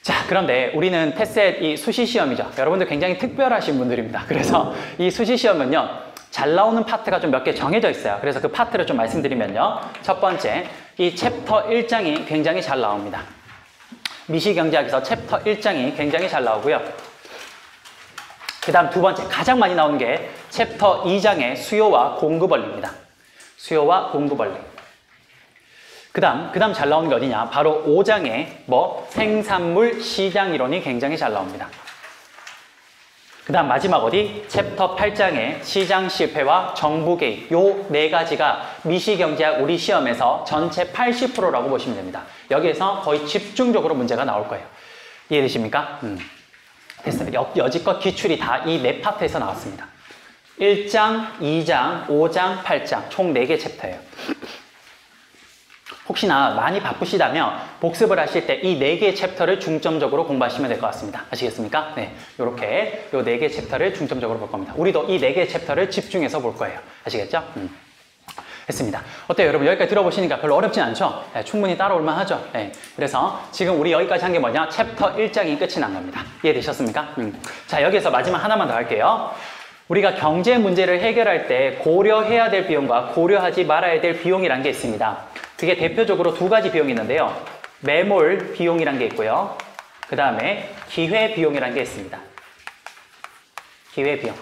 자, 그런데 우리는 테스트 이 수시시험이죠. 여러분들 굉장히 특별하신 분들입니다. 그래서 이 수시시험은요. 잘 나오는 파트가 좀 몇 개 정해져 있어요. 그래서 그 파트를 좀 말씀드리면요. 첫 번째, 이 챕터 1장이 굉장히 잘 나옵니다. 미시경제학에서 챕터 1장이 굉장히 잘 나오고요. 그 다음 두 번째, 가장 많이 나오는 게 챕터 2장의 수요와 공급 원리입니다. 수요와 공급 원리. 그 다음 잘 나오는 게 어디냐? 바로 5장의 생산물 시장 이론이 굉장히 잘 나옵니다. 그 다음 마지막 어디? 챕터 8장의 시장 실패와 정부 개입. 요 네 가지가 미시경제학 우리 시험에서 전체 80%라고 보시면 됩니다. 여기에서 거의 집중적으로 문제가 나올 거예요. 이해되십니까? 됐어요. 여지껏 기출이 다 이 네 파트에서 나왔습니다. 1장, 2장, 5장, 8장 총 4개 챕터예요. 혹시나 많이 바쁘시다면 복습을 하실 때 이 4개의 챕터를 중점적으로 공부하시면 될 것 같습니다. 아시겠습니까? 네, 이렇게 요 4개의 챕터를 중점적으로 볼 겁니다. 우리도 이 4개의 챕터를 집중해서 볼 거예요. 아시겠죠? 했습니다. 어때요, 여러분? 여기까지 들어보시니까 별로 어렵진 않죠? 네, 충분히 따라올만 하죠? 네, 그래서 지금 우리 여기까지 한 게 뭐냐? 챕터 1장이 끝이 난 겁니다. 이해되셨습니까? 자, 여기에서 마지막 하나만 더 할게요. 우리가 경제 문제를 해결할 때 고려해야 될 비용과 고려하지 말아야 될 비용이란 게 있습니다. 그게 대표적으로 2가지 비용이 있는데요. 매몰 비용이란 게 있고요. 그 다음에 기회 비용이란 게 있습니다. 기회 비용.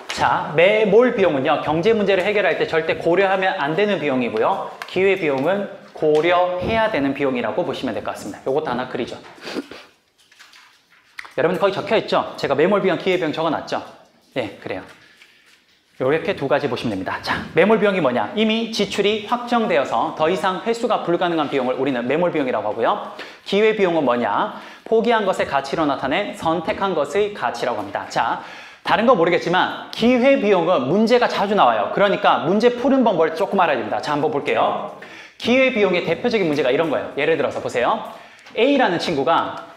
자, 매몰 비용은요. 경제 문제를 해결할 때 절대 고려하면 안 되는 비용이고요. 기회 비용은 고려해야 되는 비용이라고 보시면 될 것 같습니다. 요것도 하나 그리죠. 여러분 거기 적혀있죠? 제가 매몰 비용, 기회 비용 적어놨죠? 네, 그래요. 이렇게 2가지 보시면 됩니다. 자, 매몰 비용이 뭐냐? 이미 지출이 확정되어서 더 이상 회수가 불가능한 비용을 우리는 매몰 비용이라고 하고요. 기회 비용은 뭐냐? 포기한 것의 가치로 나타낸 선택한 것의 가치라고 합니다. 자, 다른 거 모르겠지만 기회 비용은 문제가 자주 나와요. 그러니까 문제 푸는 방법을 조금 알아야 됩니다. 자, 한번 볼게요. 기회 비용의 대표적인 문제가 이런 거예요. 예를 들어서 보세요. A라는 친구가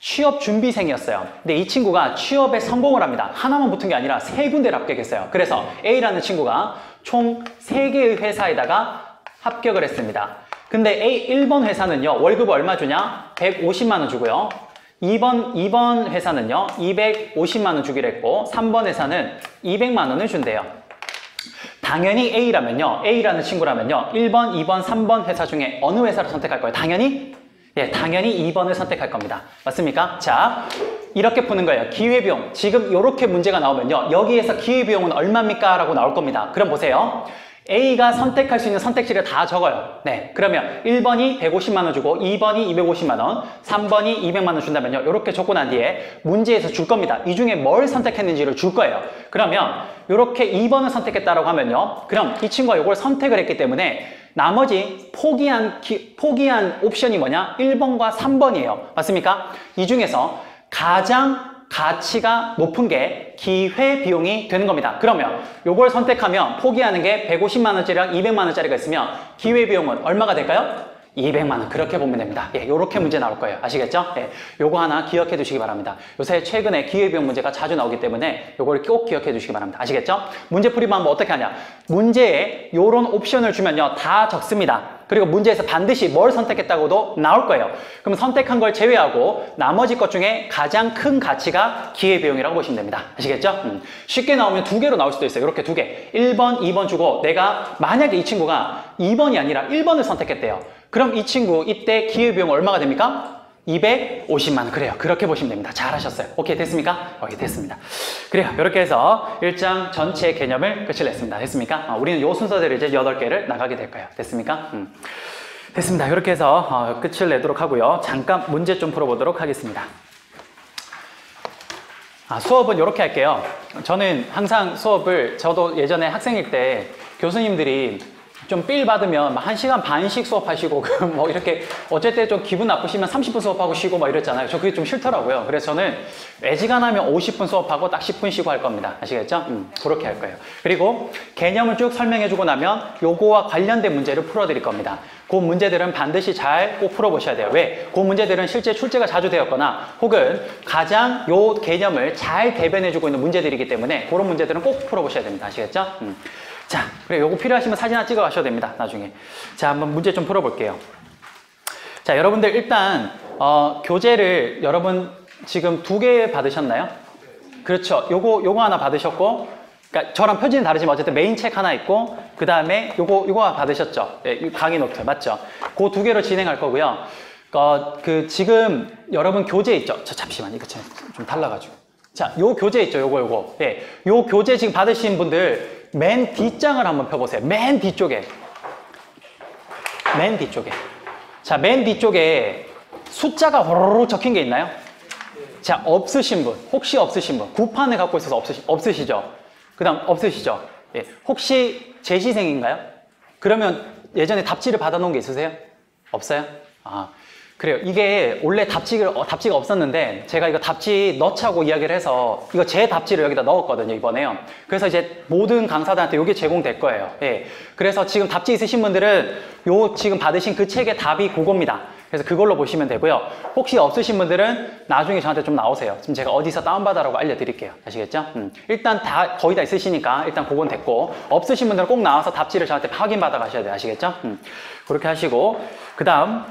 취업 준비생이었어요. 근데 이 친구가 취업에 성공을 합니다. 하나만 붙은 게 아니라 3군데를 합격했어요. 그래서 A라는 친구가 총 3개의 회사에다가 합격을 했습니다. 근데 1번 회사는요, 월급을 얼마 주냐? 150만 원 주고요. 2번 회사는요, 250만 원 주기로 했고, 3번 회사는 200만 원을 준대요. 당연히 A라면요, A라는 친구라면요, 1번, 2번, 3번 회사 중에 어느 회사를 선택할 거예요? 당연히? 예, 당연히 2번을 선택할 겁니다. 맞습니까? 자, 이렇게 푸는 거예요. 기회비용. 지금 이렇게 문제가 나오면요, 여기에서 기회비용은 얼마입니까? 라고 나올 겁니다. 그럼 보세요. A가 선택할 수 있는 선택지를 다 적어요. 네, 그러면 1번이 150만 원 주고 2번이 250만 원, 3번이 200만 원 준다면요, 이렇게 적고 난 뒤에 문제에서 줄 겁니다. 이 중에 뭘 선택했는지를 줄 거예요. 그러면 이렇게 2번을 선택했다라고 하면요, 그럼 이 친구가 이걸 선택을 했기 때문에 나머지 포기한 옵션이 뭐냐? 1번과 3번이에요. 맞습니까? 이 중에서 가장 가치가 높은 게 기회 비용이 되는 겁니다. 그러면 이걸 선택하면 포기하는 게 150만 원짜리랑 200만 원짜리가 있으면 기회 비용은 얼마가 될까요? 200만 원. 그렇게 보면 됩니다. 예, 요렇게 문제 나올 거예요. 아시겠죠? 예, 요거 하나 기억해 두시기 바랍니다. 요새 최근에 기회비용 문제가 자주 나오기 때문에 요걸 꼭 기억해 두시기 바랍니다. 아시겠죠? 문제 풀이 방법 어떻게 하냐? 문제에 요런 옵션을 주면요, 다 적습니다. 그리고 문제에서 반드시 뭘 선택했다고도 나올 거예요. 그럼 선택한 걸 제외하고 나머지 것 중에 가장 큰 가치가 기회비용이라고 보시면 됩니다. 아시겠죠? 쉽게 나오면 2개로 나올 수도 있어요. 이렇게 2개. 1번, 2번 주고 내가 만약에 이 친구가 2번이 아니라 1번을 선택했대요. 그럼 이 친구 이때 기회비용 얼마가 됩니까? 250만. 그래요. 그렇게 보시면 됩니다. 잘하셨어요. 오케이, 됐습니까? 오케이, 됐습니다. 그래요. 이렇게 해서 1장 전체 개념을 끝을 냈습니다. 됐습니까? 우리는 요 순서대로 이제 8개를 나가게 될 거예요. 됐습니까? 됐습니다. 이렇게 해서 끝을 내도록 하고요. 잠깐 문제 좀 풀어보도록 하겠습니다. 수업은 이렇게 할게요. 저는 항상 수업을, 저도 예전에 학생일 때 교수님들이 좀 삘 받으면 막 1시간 반씩 수업하시고 뭐 이렇게 어쨌든 좀 기분 나쁘시면 30분 수업하고 쉬고 막 이랬잖아요. 저 그게 좀 싫더라고요. 그래서 저는 애지간하면 50분 수업하고 딱 10분 쉬고 할 겁니다. 아시겠죠? 그렇게 할 거예요. 그리고 개념을 쭉 설명해주고 나면 요거와 관련된 문제를 풀어드릴 겁니다. 그 문제들은 반드시 잘 꼭 풀어보셔야 돼요. 왜? 그 문제들은 실제 출제가 자주 되었거나 혹은 가장 요 개념을 잘 대변해주고 있는 문제들이기 때문에 그런 문제들은 꼭 풀어보셔야 됩니다. 아시겠죠? 자, 그래, 요거 필요하시면 사진 하나 찍어 가셔도 됩니다. 나중에. 자, 한번 문제 좀 풀어볼게요. 자, 여러분들 일단 교재를 여러분 지금 2개 받으셨나요? 그렇죠. 요거 하나 받으셨고, 그러니까 저랑 표지는 다르지만 어쨌든 메인 책 하나 있고, 그 다음에 요거 받으셨죠? 예, 강의 노트 맞죠? 그 2개로 진행할 거고요. 지금 여러분 교재 있죠? 잠시만, 이거 좀 달라가지고. 자, 요 교재 있죠? 요거. 예, 요 교재 지금 받으신 분들 맨 뒷장을 한번 펴보세요. 맨 뒤쪽에. 자, 맨 뒤쪽에 숫자가 호로로 적힌 게 있나요? 자, 없으신 분, 혹시 없으신 분, 구판을 갖고 있어서 없으시죠? 그 다음 없으시죠? 예. 혹시 재시생인가요? 그러면 예전에 답지를 받아놓은 게 있으세요? 없어요? 그래요. 이게 원래 답지가 없었는데 제가 이거 답지 넣자고 이야기를 해서 이거 제 답지를 여기다 넣었거든요, 이번에요. 그래서 이제 모든 강사들한테 이게 제공될 거예요. 예. 그래서 지금 답지 있으신 분들은 요 지금 받으신 그 책의 답이 그겁니다. 그래서 그걸로 보시면 되고요. 혹시 없으신 분들은 나중에 저한테 좀 나오세요. 지금 제가 어디서 다운받아라고 알려드릴게요. 아시겠죠? 일단 거의 다 있으시니까 일단 그건 됐고, 없으신 분들은 꼭 나와서 답지를 저한테 확인받아 가셔야 돼요. 아시겠죠? 그렇게 하시고, 그 다음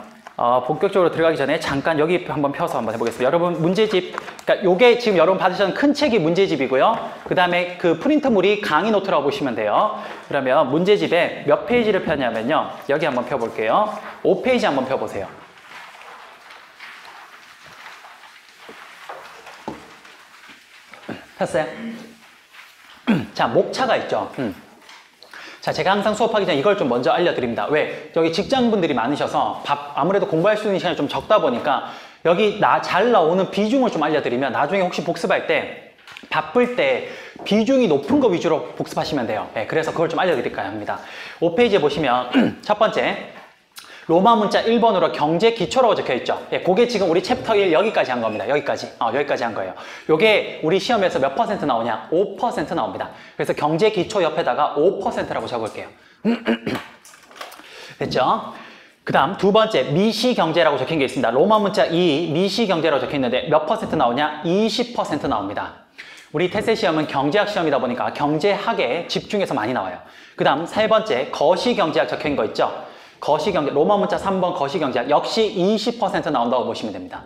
본격적으로 들어가기 전에 잠깐 여기 한번 펴서 한번 해보겠습니다. 여러분 문제집, 그러니까 요게 지금 여러분 받으셨던 큰 책이 문제집이고요. 그 다음에 그 프린트물이 강의 노트라고 보시면 돼요. 그러면 문제집에 몇 페이지를 펴냐면요. 여기 한번 펴볼게요. 5페이지 한번 펴보세요. 폈어요? 자, 목차가 있죠. 자, 제가 항상 수업하기 전에 이걸 좀 먼저 알려드립니다. 왜? 여기 직장분들이 많으셔서 아무래도 공부할 수 있는 시간이 좀 적다 보니까 여기 잘 나오는 비중을 좀 알려드리면 나중에 혹시 복습할 때 바쁠 때 비중이 높은 거 위주로 복습하시면 돼요. 네, 그래서 그걸 좀 알려드릴까 합니다. 5페이지에 보시면 첫 번째 로마 문자 1번으로 경제 기초라고 적혀 있죠. 예, 그게 지금 우리 챕터 1 여기까지 한 겁니다. 여기까지 한 거예요. 요게 우리 시험에서 몇 퍼센트 나오냐? 5% 나옵니다. 그래서 경제 기초 옆에다가 5%라고 적을게요. 됐죠? 그 다음 두 번째 미시경제라고 적힌 게 있습니다. 로마 문자 2 미시경제라고 적혀 있는데 몇 퍼센트 나오냐? 20% 나옵니다. 우리 태세 시험은 경제학 시험이다 보니까 경제학에 집중해서 많이 나와요. 그 다음 세 번째 거시경제학 적혀 있는 거 있죠? 거시경제, 로마 문자 3번 거시경제학 역시 20% 나온다고 보시면 됩니다.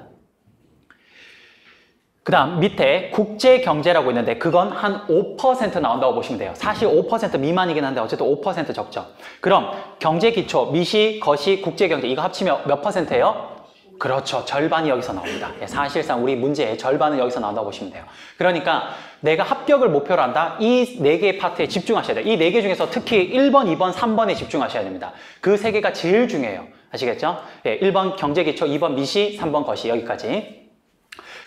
그 다음 밑에 국제경제라고 있는데 그건 한 5% 나온다고 보시면 돼요. 사실 5% 미만이긴 한데 어쨌든 5% 적죠. 그럼 경제기초, 미시, 거시, 국제경제 이거 합치면 몇 퍼센트예요? 그렇죠. 절반이 여기서 나옵니다. 사실상 우리 문제의 절반은 여기서 나온다고 보시면 돼요. 그러니까 내가 합격을 목표로 한다. 이 4개의 파트에 집중하셔야 돼요. 이 4개 중에서 특히 1번, 2번, 3번에 집중하셔야 됩니다. 그 3개가 제일 중요해요. 아시겠죠? 1번 경제기초, 2번 미시, 3번 거시 여기까지.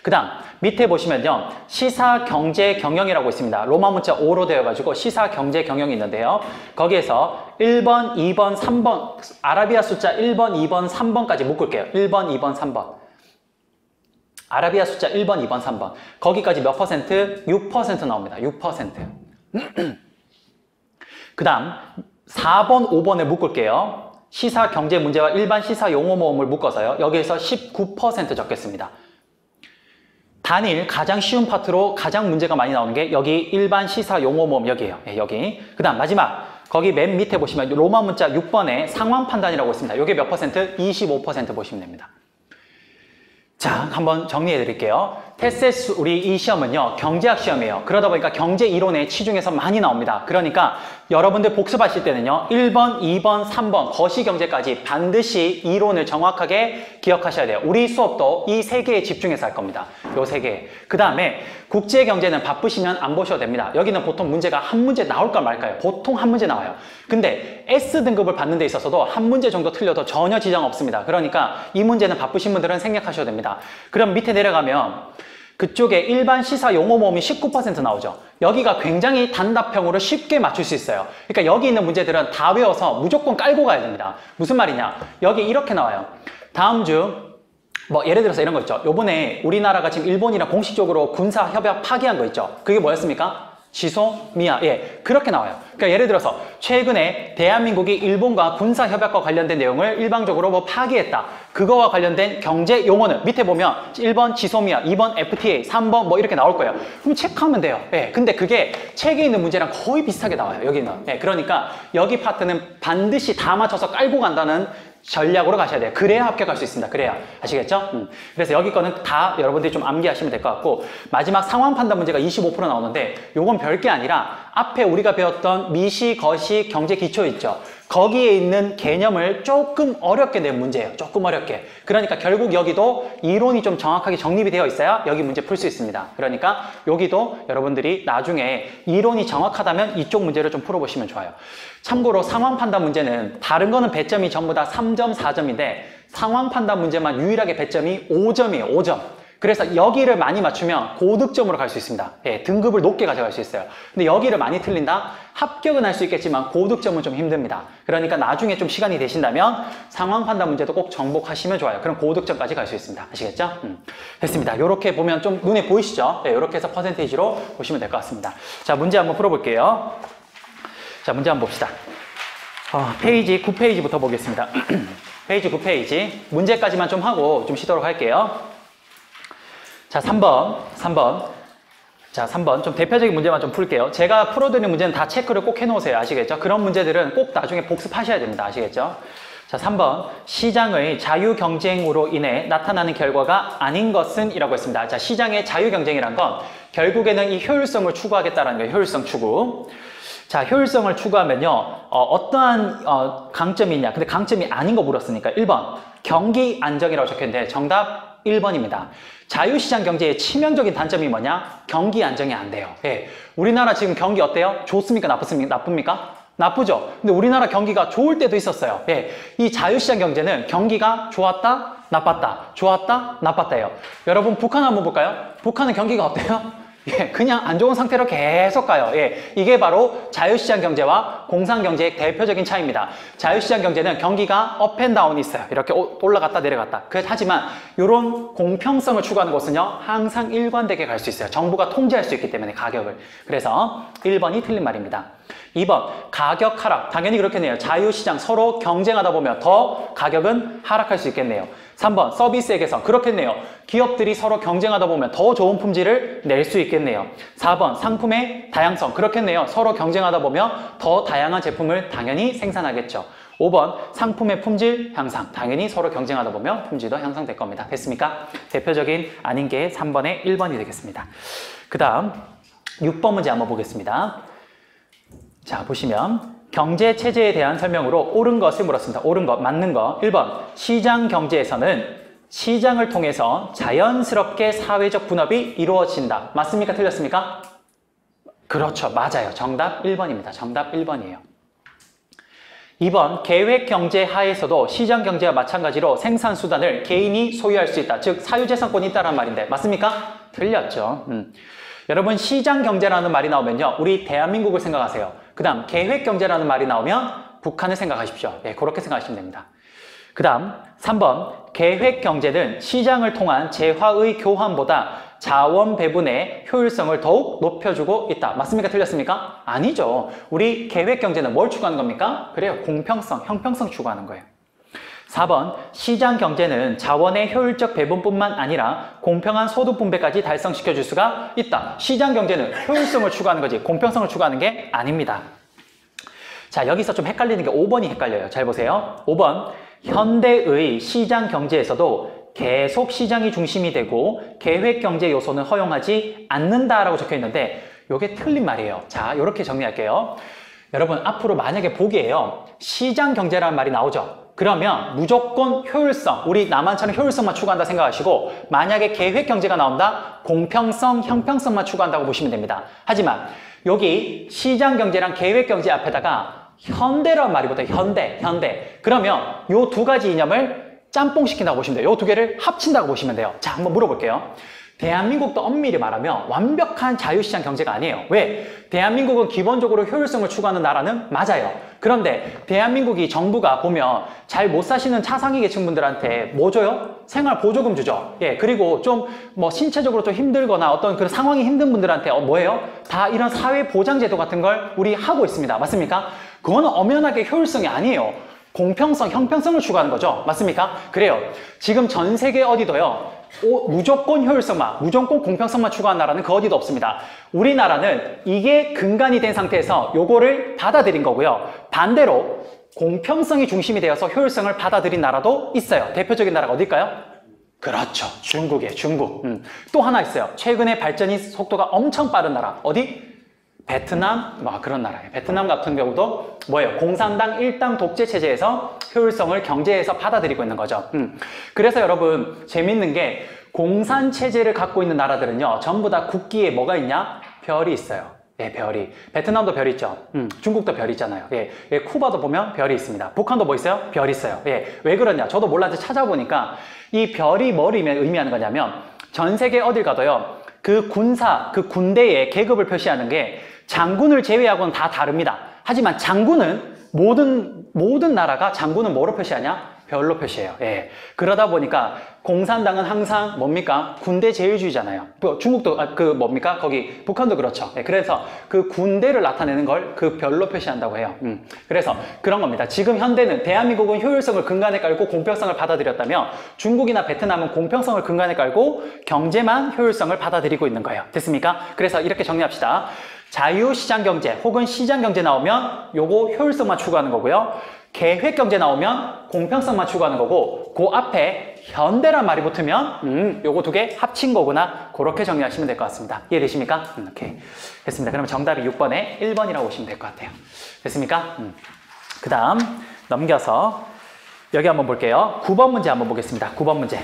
그 다음 밑에 보시면요. 시사경제경영이라고 있습니다. 로마 문자 5로 되어가지고 시사경제경영이 있는데요. 거기에서 1번, 2번, 3번 아라비아 숫자 1번, 2번, 3번까지 묶을게요. 1번, 2번, 3번 아라비아 숫자 1번, 2번, 3번 거기까지 몇 퍼센트? 6% 나옵니다. 6% 그 다음 4번, 5번에 묶을게요. 시사경제 문제와 일반 시사용어 모음을 묶어서요. 여기에서 19% 적겠습니다. 단일 가장 쉬운 파트로 가장 문제가 많이 나오는 게 여기 일반 시사 용어 모음 여기에요. 여기. 그 다음 마지막 거기 맨 밑에 보시면 로마 문자 6번에 상황 판단이라고 있습니다. 이게 몇 퍼센트? 25% 보시면 됩니다. 자, 한번 정리해 드릴게요. 테세스 우리 이 시험은요 경제학 시험이에요. 그러다 보니까 경제 이론의 치중에서 많이 나옵니다. 그러니까 여러분들 복습하실 때는요 1번, 2번, 3번 거시경제까지 반드시 이론을 정확하게 기억하셔야 돼요. 우리 수업도 이 세 개에 집중해서 할 겁니다. 요 세 개. 그 다음에 국제경제는 바쁘시면 안 보셔도 됩니다. 여기는 보통 문제가 한 문제 나올까 말까요? 보통 한 문제 나와요. 근데 S등급을 받는 데 있어서도 한 문제 정도 틀려도 전혀 지장 없습니다. 그러니까 이 문제는 바쁘신 분들은 생략하셔도 됩니다. 그럼 밑에 내려가면 그쪽에 일반 시사 용어 모음이 19% 나오죠. 여기가 굉장히 단답형으로 쉽게 맞출 수 있어요. 그러니까 여기 있는 문제들은 다 외워서 무조건 깔고 가야 됩니다. 무슨 말이냐? 여기 이렇게 나와요. 다음 주 뭐 예를 들어서 이런 거 있죠. 요번에 우리나라가 지금 일본이랑 공식적으로 군사 협약 파기한 거 있죠. 그게 뭐였습니까? 지소미아. 예, 그렇게 나와요. 그러니까 예를 들어서 최근에 대한민국이 일본과 군사 협약과 관련된 내용을 일방적으로 뭐 파기했다. 그거와 관련된 경제 용어는 밑에 보면 1번 지소미아, 2번 FTA, 3번 뭐 이렇게 나올 거예요. 그럼 체크하면 돼요. 예, 근데 그게 책에 있는 문제랑 거의 비슷하게 나와요. 여기는. 예, 그러니까 여기 파트는 반드시 다 맞춰서 깔고 간다는 전략으로 가셔야 돼요. 그래야 합격할 수 있습니다. 그래야. 아시겠죠? 그래서 여기 거는 다 여러분들이 좀 암기하시면 될 것 같고 마지막 상황 판단 문제가 25% 나오는데 요건 별게 아니라 앞에 우리가 배웠던 미시, 거시, 경제 기초 있죠? 거기에 있는 개념을 조금 어렵게 낸 문제예요. 조금 어렵게. 그러니까 결국 여기도 이론이 좀 정확하게 정립이 되어 있어야 여기 문제 풀 수 있습니다. 그러니까 여기도 여러분들이 나중에 이론이 정확하다면 이쪽 문제를 좀 풀어보시면 좋아요. 참고로 상황 판단 문제는 다른 거는 배점이 전부 다 3점, 4점인데 상황 판단 문제만 유일하게 배점이 5점이에요. 5점. 그래서 여기를 많이 맞추면 고득점으로 갈 수 있습니다. 예, 등급을 높게 가져갈 수 있어요. 근데 여기를 많이 틀린다? 합격은 할 수 있겠지만 고득점은 좀 힘듭니다. 그러니까 나중에 좀 시간이 되신다면 상황 판단 문제도 꼭 정복하시면 좋아요. 그럼 고득점까지 갈 수 있습니다. 아시겠죠? 됐습니다. 이렇게 보면 좀 눈에 보이시죠? 네, 이렇게 해서 퍼센테이지로 보시면 될 것 같습니다. 자, 문제 한번 풀어볼게요. 자, 문제 한번 봅시다. 페이지 9페이지부터 보겠습니다. 페이지 9페이지. 문제까지만 좀 하고 좀 쉬도록 할게요. 자, 3번. 자, 3번. 좀 대표적인 문제만 좀 풀게요. 제가 풀어드리는 문제는 다 체크를 꼭 해놓으세요. 아시겠죠? 그런 문제들은 꼭 나중에 복습하셔야 됩니다. 아시겠죠? 자, 3번. 시장의 자유경쟁으로 인해 나타나는 결과가 아닌 것은? 이라고 했습니다. 자, 시장의 자유경쟁이란 건 결국에는 이 효율성을 추구하겠다는 거예요. 효율성 추구. 자, 효율성을 추구하면요. 어떠한 강점이 있냐. 근데 강점이 아닌 거 물었으니까 1번. 경기 안정이라고 적혀있는데 정답 1번입니다. 자유시장 경제의 치명적인 단점이 뭐냐? 경기 안정이 안 돼요. 예. 우리나라 지금 경기 어때요? 좋습니까? 나쁩니까? 나쁘죠? 근데 우리나라 경기가 좋을 때도 있었어요. 예. 이 자유시장 경제는 경기가 좋았다, 나빴다, 좋았다, 나빴다예요. 여러분, 북한 한번 볼까요? 북한은 경기가 어때요? 예, 그냥 안 좋은 상태로 계속 가요. 예, 이게 바로 자유시장 경제와 공산경제의 대표적인 차이입니다. 자유시장 경제는 경기가 업앤다운이 있어요. 이렇게 올라갔다 내려갔다. 하지만 이런 공평성을 추구하는 곳은요, 항상 일관되게 갈 수 있어요. 정부가 통제할 수 있기 때문에 가격을. 그래서 1번이 틀린 말입니다. 2번, 가격 하락. 당연히 그렇겠네요. 자유시장 서로 경쟁하다 보면 더 가격은 하락할 수 있겠네요. 3번, 서비스의 개선. 그렇겠네요. 기업들이 서로 경쟁하다 보면 더 좋은 품질을 낼 수 있겠네요. 4번, 상품의 다양성. 그렇겠네요. 서로 경쟁하다 보면 더 다양한 제품을 당연히 생산하겠죠. 5번, 상품의 품질 향상. 당연히 서로 경쟁하다 보면 품질도 향상될 겁니다. 됐습니까? 대표적인 아닌 게 3번의 1번이 되겠습니다. 그 다음 6번 문제 한번 보겠습니다. 자, 보시면 경제체제에 대한 설명으로 옳은 것을 물었습니다. 옳은 것, 맞는 것. 1번, 시장 경제에서는 시장을 통해서 자연스럽게 사회적 분업이 이루어진다. 맞습니까? 틀렸습니까? 그렇죠. 맞아요. 정답 1번입니다. 정답 1번이에요. 2번, 계획경제 하에서도 시장경제와 마찬가지로 생산수단을 개인이 소유할 수 있다. 즉, 사유재산권이 있다는 말인데 맞습니까? 틀렸죠. 여러분, 시장경제라는 말이 나오면요, 우리 대한민국을 생각하세요. 그 다음 계획경제라는 말이 나오면 북한을 생각하십시오. 네, 그렇게 생각하시면 됩니다. 그 다음 3번, 계획경제는 시장을 통한 재화의 교환보다 자원 배분의 효율성을 더욱 높여주고 있다. 맞습니까? 틀렸습니까? 아니죠. 우리 계획경제는 뭘 추구하는 겁니까? 그래요. 공평성, 형평성 추구하는 거예요. 4번, 시장 경제는 자원의 효율적 배분뿐만 아니라 공평한 소득 분배까지 달성시켜 줄 수가 있다. 시장 경제는 효율성을 추구하는 거지 공평성을 추구하는 게 아닙니다. 자, 여기서 좀 헷갈리는 게 5번이 헷갈려요. 잘 보세요. 5번, 현대의 시장 경제에서도 계속 시장이 중심이 되고 계획경제 요소는 허용하지 않는다라고 적혀 있는데 이게 틀린 말이에요. 자, 이렇게 정리할게요. 여러분, 앞으로 만약에 보기에요. 시장경제라는 말이 나오죠. 그러면 무조건 효율성, 우리 남한처럼 효율성만 추구한다 생각하시고 만약에 계획경제가 나온다? 공평성, 형평성만 추구한다고 보시면 됩니다. 하지만 여기 시장경제랑 계획경제 앞에다가 현대라는 말이 붙어요. 현대. 그러면 요 두 가지 이념을 짬뽕시킨다고 보시면 돼요. 요 두 개를 합친다고 보시면 돼요. 자, 한번 물어볼게요. 대한민국도 엄밀히 말하면 완벽한 자유시장 경제가 아니에요. 왜? 대한민국은 기본적으로 효율성을 추구하는 나라는 맞아요. 그런데 대한민국이 정부가 보면 잘 못 사시는 차상위 계층분들한테 뭐 줘요? 생활 보조금 주죠. 예, 그리고 좀 뭐 신체적으로 좀 힘들거나 어떤 그런 상황이 힘든 분들한테 뭐예요? 다 이런 사회 보장 제도 같은 걸 우리 하고 있습니다. 맞습니까? 그거는 엄연하게 효율성이 아니에요. 공평성, 형평성을 추구하는 거죠. 맞습니까? 그래요. 지금 전 세계 어디도요. 무조건 효율성만, 무조건 공평성만 추구하는 나라는 그 어디도 없습니다. 우리나라는 이게 근간이 된 상태에서 요거를 받아들인 거고요. 반대로 공평성이 중심이 되어서 효율성을 받아들인 나라도 있어요. 대표적인 나라가 어딜까요? 그렇죠. 중국이에요. 중국. 또 하나 있어요. 최근에 발전이 속도가 엄청 빠른 나라. 어디? 베트남, 뭐 그런 나라예요. 베트남 같은 경우도 뭐예요? 공산당 일당 독재 체제에서 효율성을 경제에서 받아들이고 있는 거죠. 그래서 여러분 재밌는 게 공산 체제를 갖고 있는 나라들은요, 전부 다 국기에 뭐가 있냐? 별이 있어요. 예, 별이. 베트남도 별이 있죠. 중국도 별이 있잖아요. 예, 예, 쿠바도 보면 별이 있습니다. 북한도 뭐 있어요? 별이 있어요. 예, 왜 그러냐? 저도 몰랐는데 찾아보니까 이 별이 뭘 의미하는 거냐면 전 세계 어딜 가도요, 그 군사, 그 군대의 계급을 표시하는 게 장군을 제외하고는 다 다릅니다. 하지만 장군은 모든 나라가 장군은 뭐로 표시하냐? 별로 표시해요. 예. 그러다 보니까 공산당은 항상 뭡니까? 군대 제일주의잖아요. 중국도 뭡니까? 거기 북한도 그렇죠. 예. 그래서 그 군대를 나타내는 걸 그 별로 표시한다고 해요. 그래서 그런 겁니다. 지금 현대는 대한민국은 효율성을 근간에 깔고 공평성을 받아들였다면 중국이나 베트남은 공평성을 근간에 깔고 경제만 효율성을 받아들이고 있는 거예요. 됐습니까? 그래서 이렇게 정리합시다. 자유시장경제 혹은 시장경제 나오면 요거 효율성만 추구하는 거고요. 계획경제 나오면 공평성만 추구하는 거고 그 앞에 현대란 말이 붙으면 요거 두 개 합친 거구나. 그렇게 정리하시면 될 것 같습니다. 이해되십니까? 오케이. 됐습니다. 그러면 정답이 6번에 1번이라고 보시면 될 것 같아요. 됐습니까? 그 다음 넘겨서 여기 한번 볼게요. 9번 문제 한번 보겠습니다. 9번 문제.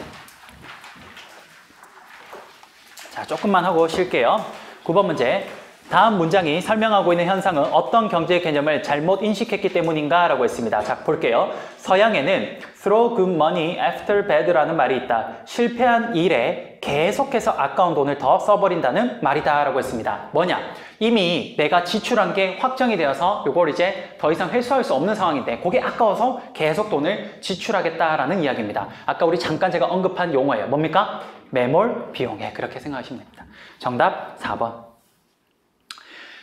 자, 조금만 하고 쉴게요. 9번 문제. 다음 문장이 설명하고 있는 현상은 어떤 경제 개념을 잘못 인식했기 때문인가? 라고 했습니다. 자, 볼게요. 서양에는 throw good money after bad라는 말이 있다. 실패한 일에 계속해서 아까운 돈을 더 써버린다는 말이다. 라고 했습니다. 뭐냐? 이미 내가 지출한 게 확정이 되어서 이걸 이제 더 이상 회수할 수 없는 상황인데 그게 아까워서 계속 돈을 지출하겠다라는 이야기입니다. 아까 우리 잠깐 제가 언급한 용어예요. 뭡니까? 매몰 비용에. 그렇게 생각하시면 됩니다. 정답 4번.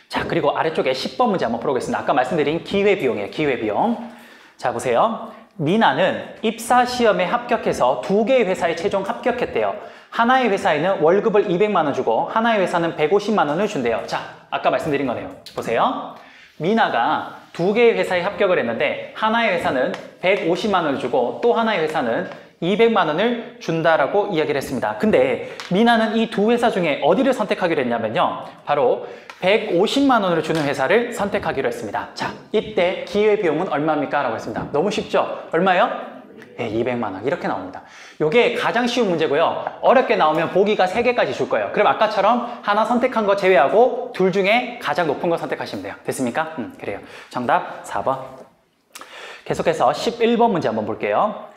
자, 그리고 아래쪽에 10번 문제 한번 풀어보겠습니다. 아까 말씀드린 기회비용이에요. 기회비용. 자, 보세요. 미나는 입사 시험에 합격해서 2개의 회사에 최종 합격했대요. 하나의 회사에는 월급을 200만 원 주고 하나의 회사는 150만 원을 준대요. 자, 아까 말씀드린 거네요. 보세요. 미나가 2개의 회사에 합격을 했는데 하나의 회사는 150만 원을 주고 또 하나의 회사는 200만 원을 준다라고 이야기를 했습니다. 근데 미나는 이 두 회사 중에 어디를 선택하기로 했냐면요. 바로 150만 원을 주는 회사를 선택하기로 했습니다. 자, 이때 기회비용은 얼마입니까? 라고 했습니다. 너무 쉽죠? 얼마요? 네, 200만 원. 이렇게 나옵니다. 이게 가장 쉬운 문제고요. 어렵게 나오면 보기가 3개까지 줄 거예요. 그럼 아까처럼 하나 선택한 거 제외하고 둘 중에 가장 높은 거 선택하시면 돼요. 됐습니까? 그래요. 정답 4번. 계속해서 11번 문제 한번 볼게요.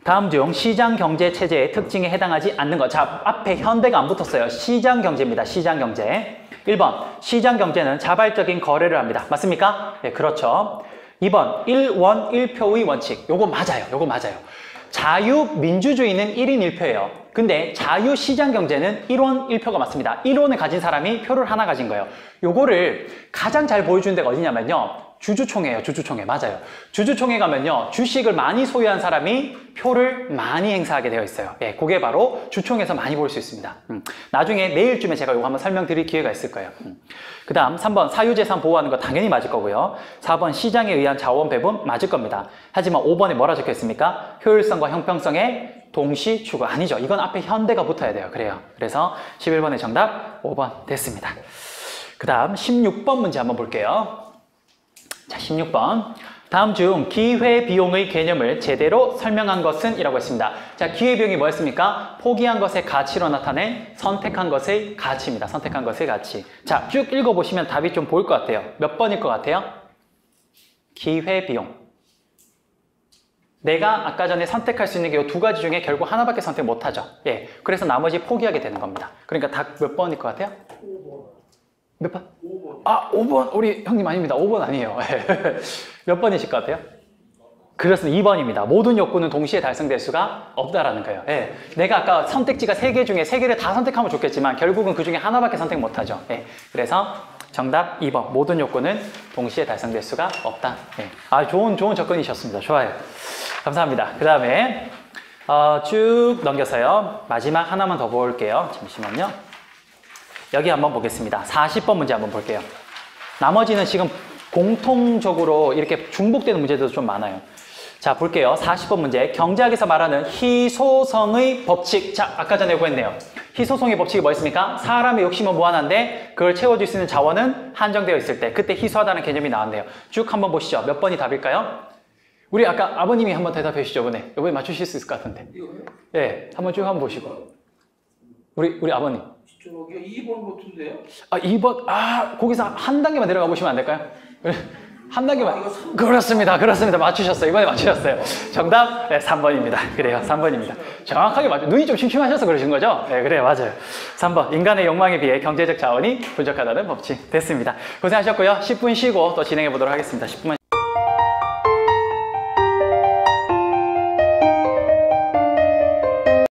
다음 중 시장경제체제의 특징에 해당하지 않는 것. 자, 앞에 현대가 안 붙었어요. 시장경제입니다. 시장경제. 1번, 시장경제는 자발적인 거래를 합니다. 맞습니까? 네, 그렇죠. 2번, 1원 1표의 원칙. 요거 맞아요. 요거 맞아요. 자유민주주의는 1인 1표예요. 근데 자유시장경제는 1원 1표가 맞습니다. 1원을 가진 사람이 표를 하나 가진 거예요. 요거를 가장 잘 보여주는 데가 어디냐면요. 주주총회예요. 주주총회. 맞아요. 주주총회 가면요. 주식을 많이 소유한 사람이 표를 많이 행사하게 되어 있어요. 예, 그게 바로 주총에서 많이 볼 수 있습니다. 나중에 내일쯤에 제가 이거 한번 설명드릴 기회가 있을 거예요. 그 다음 3번 사유재산 보호하는 거 당연히 맞을 거고요. 4번 시장에 의한 자원 배분 맞을 겁니다. 하지만 5번에 뭐라 적혀 있습니까? 효율성과 형평성의 동시 추구. 아니죠. 이건 앞에 현대가 붙어야 돼요. 그래요. 그래서 11번의 정답 5번 됐습니다. 그 다음 16번 문제 한번 볼게요. 자, 16번. 다음 중 기회비용의 개념을 제대로 설명한 것은? 이라고 했습니다. 자, 기회비용이 뭐였습니까? 포기한 것의 가치로 나타낸 선택한 것의 가치입니다. 선택한 것의 가치. 자, 쭉 읽어보시면 답이 좀 보일 것 같아요. 몇 번일 것 같아요? 기회비용. 내가 아까 전에 선택할 수 있는 게 이 두 가지 중에 결국 하나밖에 선택 못하죠. 예, 그래서 나머지 포기하게 되는 겁니다. 그러니까 답 몇 번일 것 같아요? 5번. 몇 번? 5번. 아, 5번. 우리 형님 아닙니다. 5번 아니에요. 몇 번이실 것 같아요? 그렇습니다. 2번입니다. 모든 욕구는 동시에 달성될 수가 없다라는 거예요. 예. 내가 아까 선택지가 3개 중에 3개를 다 선택하면 좋겠지만 결국은 그 중에 하나밖에 선택 못하죠. 예. 그래서 정답 2번. 모든 욕구는 동시에 달성될 수가 없다. 예. 아, 좋은 접근이셨습니다. 좋아요. 감사합니다. 그 다음에 쭉 넘겨서요. 마지막 하나만 더 볼게요. 잠시만요. 여기 한번 보겠습니다. 40번 문제 한번 볼게요. 나머지는 지금 공통적으로 이렇게 중복되는 문제들도 좀 많아요. 자, 볼게요. 40번 문제. 경제학에서 말하는 희소성의 법칙. 자, 아까 전에 이거 했네요. 희소성의 법칙이 뭐였습니까? 사람의 욕심은 무한한데 그걸 채워줄 수 있는 자원은 한정되어 있을 때 그때 희소하다는 개념이 나왔네요. 쭉 한번 보시죠. 몇 번이 답일까요? 우리 아까 아버님이 한번 대답해 주시죠. 이번에 맞추실 수 있을 것 같은데. 이거요? 예, 한번 쭉 한번 보시고. 우리 아버님. 저기요 2번 같은데요? 아, 2번. 아, 거기서 한 단계만 내려가 보시면 안 될까요? 한 단계만. 이거 3번. 그렇습니다. 맞추셨어요. 이번에 맞추셨어요. 정답, 네, 3번입니다. 그래요, 3번입니다. 정확하게 맞죠. 눈이 좀 침침하셔서 그러신 거죠? 네, 그래요, 맞아요. 3번. 인간의 욕망에 비해 경제적 자원이 부족하다는 법칙. 됐습니다. 고생하셨고요. 10분 쉬고 또 진행해 보도록 하겠습니다. 10분